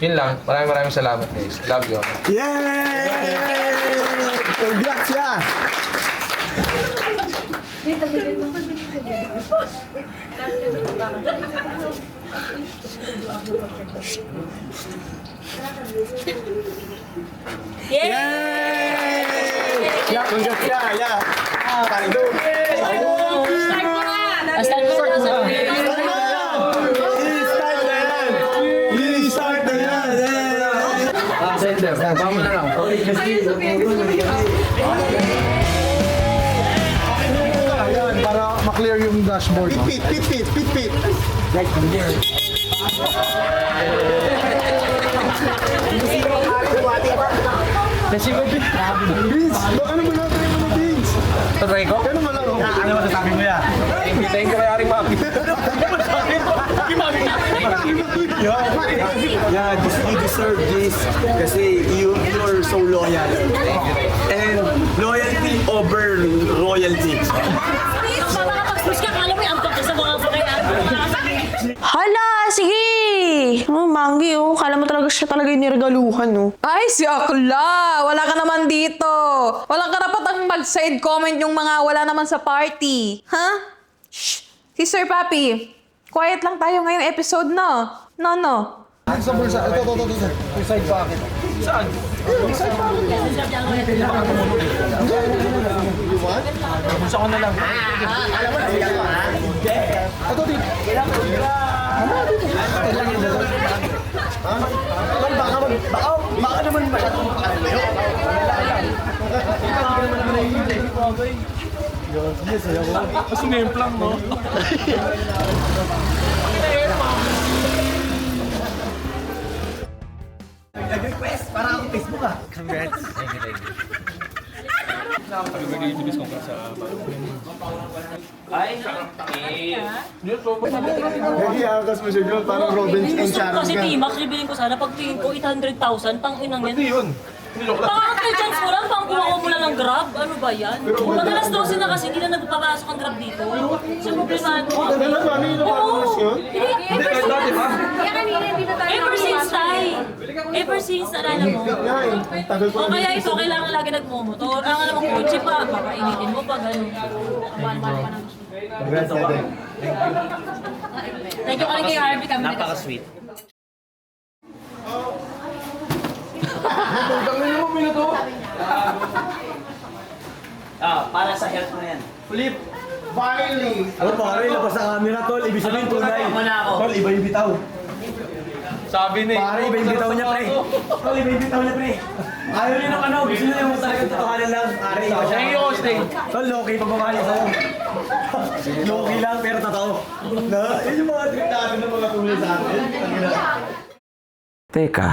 Yun lang. Maraming salamat, guys. Love you. Yay! Congrats ya! Yay! Yeah, congrats ya! Yeah! Paldo! Start mo na sa Vamos na lang. Ayan, para maklear yung dashboard. Pit. Right from there. Vince, baka naman natin yung mga Vince. Try ko? Kaya naman lang. Ano masasabi mo yan? Thank you kay Aring Papi. Yeah, you deserve this kasi you're so loyal. And loyalty over royalty. Makakapag-push ka, kala mo yung ampag ka sa mga pagkayaan. Hala, sige! Oh, Mangi, oh. Kala mo talaga siya talaga yung niregaluhan, oh. Ay, si Akla! Wala ka naman dito! Walang karapatang mag-side comment yung mga wala naman sa party. Ha? Shh! Si Sir Papi, quiet lang tayo ngayong episode, no? No. Sa bulsa. Ito. Yung side pocket. Saan? Yung side pocket. You want? Bulsa ko na lang. Alam mo na, siya ko, ha? Ito, dito. Baka naman masyadong makalayo. Yes, ayaw ko. Sumemplang, no? Nag-request para akong Facebook, ah. Congrats. Thank you. Happy birthday to Miss Congrats sa Hindi, akas mo siya girl. Parang Robin and Sharon Kasi ka. T-Max, bibilin ko sana. Pag tingin ko, 800,000, pang inang yan. Hindi yun. Pang-chance mo lang, pang kuha ko mula ng Grab. Ano ba yan? Madalas 12 na kasi, hindi na nagpapasok ang Grab dito. Sa problema ito. Hindi, kahit dati ba? Ever since tayo. Ever since, alala mo. O kaya ito, kailangan lagi nagmumotor. Ang alam mo, kotse pa, papainitin mo pa, gano'n. Congrats, Ate. Thank you kay Harvey kami. Napaka-sweet. Para sa health mo yan. Flip. Finally. Ano pare, labas ang camera, tol. Ibig sabihin tunay. Tol, iba yung bitaw. Sabi ni. Pare, iba yung bitaw niya, pre. Tol, iba yung bitaw niya, pre. Ayaw niya ng ano, gusto niya yung talagang totohanan lang. Pare, iba siya. Thank you, Austin. Tol, low-key pa bumali sa'yo. Low-key lang, pero totoo. Na, yun yung mga trip natin ng mga tuloy sa atin. Teka,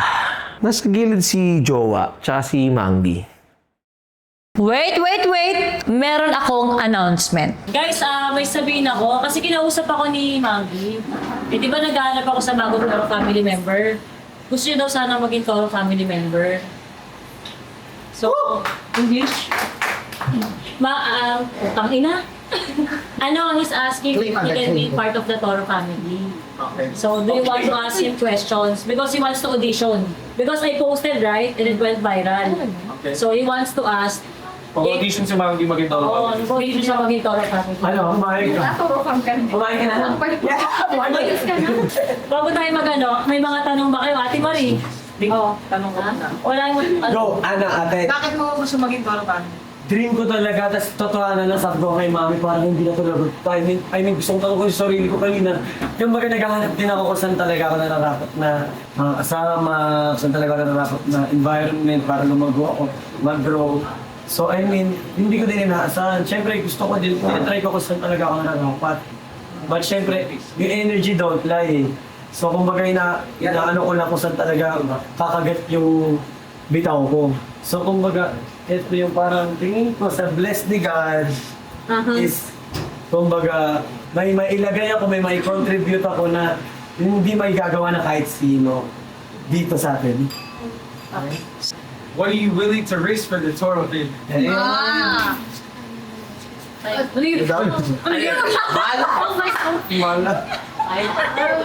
nasa gilid si Jowa tsaka si Mangi. Wait! Meron akong announcement. Guys, may sabihin ako. Kasi kinausap ako ni Maggie. Di ba naghahanap ako sa bagong Toro family member? Gusto niyo daw sana maging Toro family member. So, English? Utang ina. Ano, he's asking if he can be part of the Toro family. So, do you want to ask him questions? Because he wants to audition. Because I posted, right? And it went viral. Okay. So, he wants to ask. Pag-audition si Mangi maging Toro Oo, family. audition siya maging Toro family. Ano, kumain ka? Kumain ka na? Bago tayo mag-ano, may mga tanong ba kayo, Ate Marie? Oo, tanong ko na. Wala yung... Go, Ana, ate. Bakit mo gusto maging Toro family? Dream ko talaga, tas totohanan na sabi ko kay mami, parang hindi na talaga. I mean, gusto kong tanong ko yung sarili ko kanina. Yung baga naghahanap din ako kung saan talaga ako nararapat na kasama, saan talaga ako nararapat na environment para lumago ako, mag-grow. So I mean, hindi ko din inaasahan. Siyempre gusto ko din, try ko kung saan talaga ako nararapat. But siyempre, yung energy don't lie eh. So kumbaga inaano ko lang kung saan talaga kakagat yung bitaw ko. So kumbaga, ito yung parang tingin ko sa blessed ni God is, kumbaga, may mailagay ako, may contribute ako na hindi may gagawa na kahit sino dito sa atin. What are you willing to risk for the Toro family?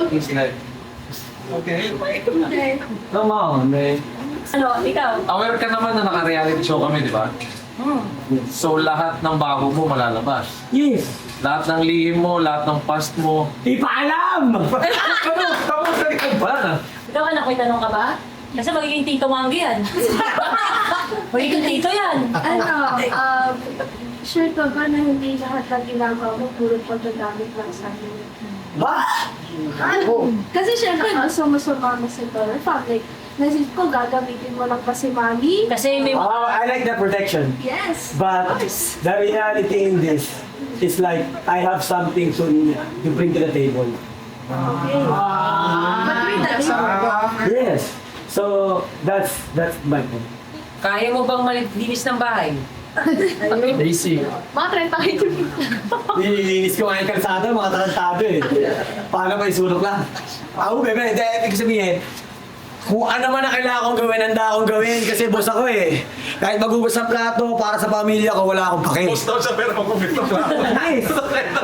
He's like, Okay. Come on, man. Ano, ikaw? aware ka naman na naka-reality show kami, di ba? So lahat ng bago mo malalabas. Yes. Lahat ng lihim mo, lahat ng past mo. Ipaalam! Tapos na ikaw ba na? Ikaw, anak, may tanong ka ba? Kasi magiging Tito Mangi yan. Magiging Tito yan. Sure ka ba na hindi lahat ng ginagawa mo puro pagdagamit lang sa akin? Ba? Kasi syempre, gusto mo sumama sa Toro family. Nasip ko, gagamitin mo lang pa si Mami. Kasi may... Oh, I like that protection. Yes. But the reality in this is like, I have something to bring to the table. But with that, Yes. So, that's my point. Kaya mo bang malinis ng bahay? Basic. mga 30 kayo. Nililinis ko nga yung kalsada, mga tarantado eh. Paano ba isulok lang? Ako, bebe, hindi, ibig sabihin, kung ano man ang kailangan kong gawin, handa akong gawin kasi boss ako eh. Kahit magugas ng plato para sa pamilya ko, wala akong pake. Boss daw siya pero magugit ng plato. Nice!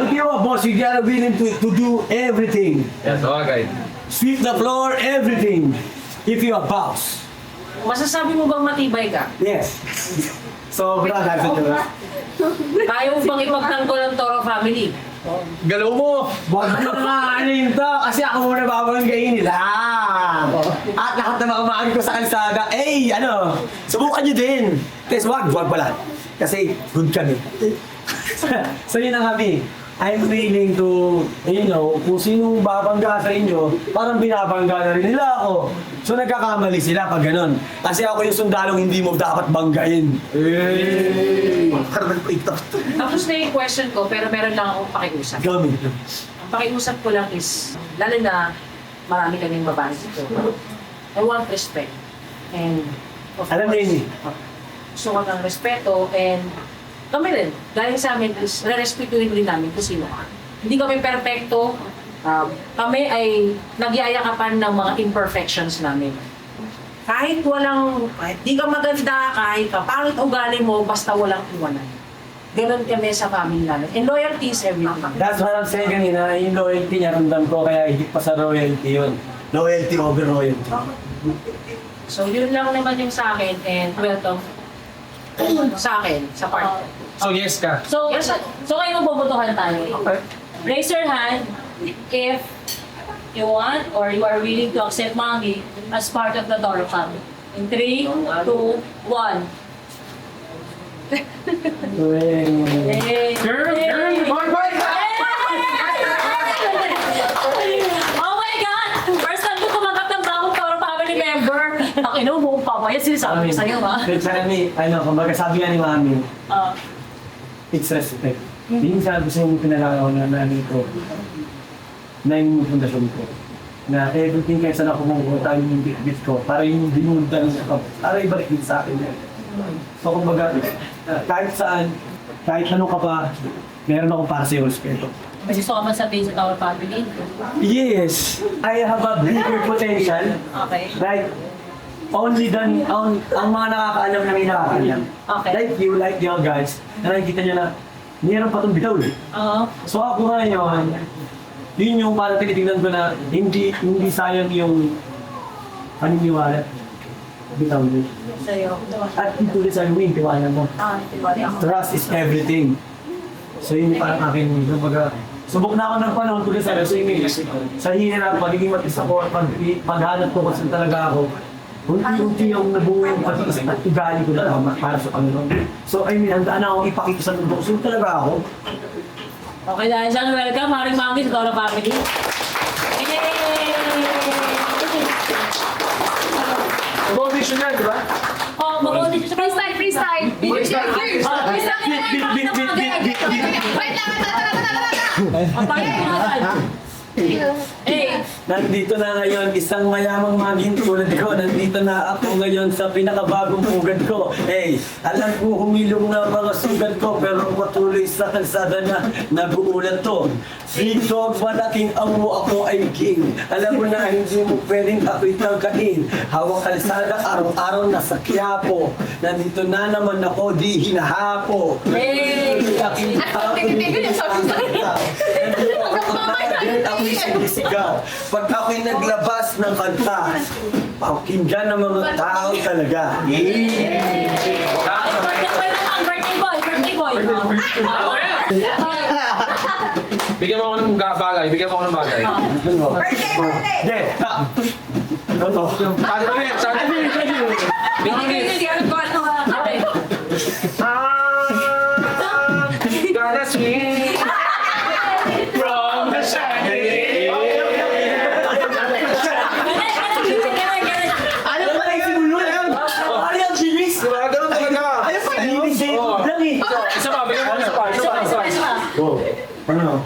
If you're a boss, you gotta be willing to do everything. Yes, okay. Sweep the floor, everything. If you're a boss. Masasabi mo bang matibay ka? Yes. So, brother, Kaya mo bang ipagtanggol ang Toro family? galaw mo! Wag mo na ano yun to, kasi ako muna babanggayin nila. At lahat na makamaan ko sa kalsada, ano, subukan nyo din. Kasi wag pala. Kasi good kami. So yun na kami. I'm willing to, kung sinong babangga sa inyo, parang binabangga na rin nila ako. So nagkakamali sila pag ganun. Kasi ako yung sundalong hindi mo dapat banggain. Parang nagpita. Tapos na yung question ko, pero meron lang akong pakiusap. Gamit. Ang pakiusap ko lang is, lalo na marami kaming babae dito. I want respect. And of Alam na yun eh. Gusto ko ng respeto and kami rin, galing sa amin is re-respetuhin rin namin kung sino ka. Hindi kami perfecto. Kami ay nagyayakapan ng mga imperfections namin. Kahit di ka maganda, kahit pangit ugali mo, basta walang iwanan. Ganon kami sa family namin. And loyalty is everything. That's what I'm saying kanina, yung loyalty niya, ramdam ko, kaya higit pa sa royalty yun. Loyalty over royalty. So yun lang naman yung sa akin and welcome sa akin, sa part. So yes ka. So kayo magbobotohan tayo. Okay. Raise your hand if you want or you are willing to accept Mangi as part of the Toro family. In 3, 2, 1. Oh my God! First time ko tumagat ng bagong Toro family member. Ang ino mo, papaya sinasabi ko sa'yo, ha? Kumbaga sabi nga ni Mami, it's respect. Minsan gusto yung pinalalaw na namin ko, na yung pundasyon ko, na everything kaya saan ako mong yung bit ko, para yung binundan ko, para ibalik din sa akin. So kumbaga, kahit saan, kahit ano ka pa, meron akong para sa'yo respeto. May gusto ka man sabihin sa Toro family? Yes, I have a bigger potential. Okay. Like, only done, ang mga nakakaalam na may nakakaalam. Okay. Like you, like the other guys, na nakikita nyo na meron pa itong bitaw eh. Oo. So ako ngayon, yun yung parang tinitingnan ko na hindi sayang yung paniniwala. Bitaw yun. Sa'yo. At ito rin sa yung tiwala mo. Tiwala ako. Trust is everything. So yun yung parang akin, kumbaga, subok na ako ng panahon ko rin sa sa hirap, pagiging mag-isa ko at paghanap ko kasi talaga ako. Unti-unti yung nabuo yung pag-iis at ugali ko na tama para sa Panginoon. So I mean, handaan na akong ipakita sa mundo. So talaga ako. Okay, dahil siya, welcome, Haring Mangi sa Dora Family. Audition yan, di ba? Oh, mag-audition siya. Freestyle, freestyle. Freestyle. Nandito na ngayon, isang mayamang maging tulad ko. Nandito na ako ngayon sa pinakabagong pugad ko. Alam ko humilong na mga sugat ko, pero patuloy sa kalsada na naguulat to. Big dog, malaking amo, ako ay king. Alam mo na hindi mo pwedeng ako'y tangkain. Hawak kalsada, araw-araw nasa Quiapo. Nandito na naman ako, di hinahapo. Aking ako'y sinisigaw. Pag ako'y naglabas ng kanta, pakinggan ng mga tao talaga. Birthday boy. Bigyan mo ako ng bagay. Bigyan mo ako ng bagay. Birthday! Saan ba yan? Saan ba yan? Gonna swing from the Chandelier. Ano ba na isimulo yan? Ano yung Jimis? Ganun talaga. Ano pa? Jimis lang eh. Isa pa, bigyan mo isa pa. Go. Ano?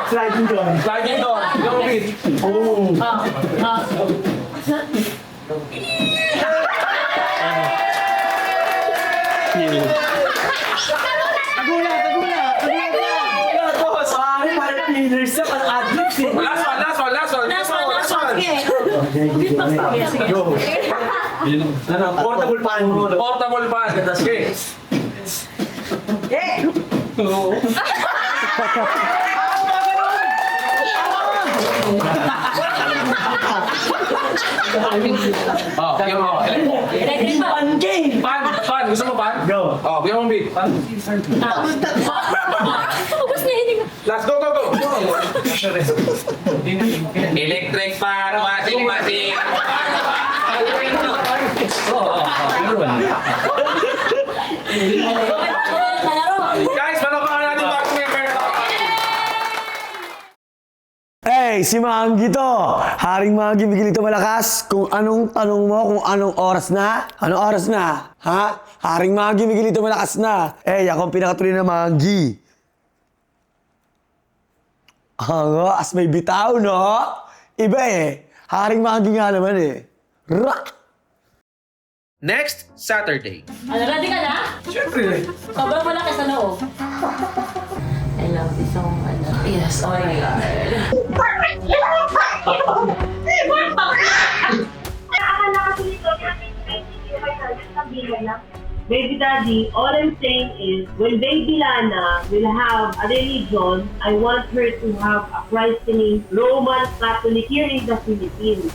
Sliding door. Sliding door. Bigyan mo beat. Tagulat! Sorry, parang cleaners na, parang adlibs eh. Last one. Go. Ano, portable pan mo. Portable pan. Okay. Bigyan mo ako. Pan. Gusto mo pan? Go. Bigyan mo beat. Last, go. Electric pan, masing. Guys, panood natin bago member. Si Mangi to. Haring Mangi, Miguelito Malakas. Kung anong tanong mo, kung anong oras na? Anong oras na? Ha? Haring Mangi, Miguelito Malakas na. Ako ang pinakatuloy na Mangi. As may bitaw, no? Iba Haring Mangi nga naman Rock! Next Saturday. Ready ka na? Siyempre. Sobrang malaki sa loob. I love this song. Yes, oh my God. Baby daddy, all I'm saying is, when baby Lana will have a religion, I want her to have a christening Roman Catholic here in the Philippines.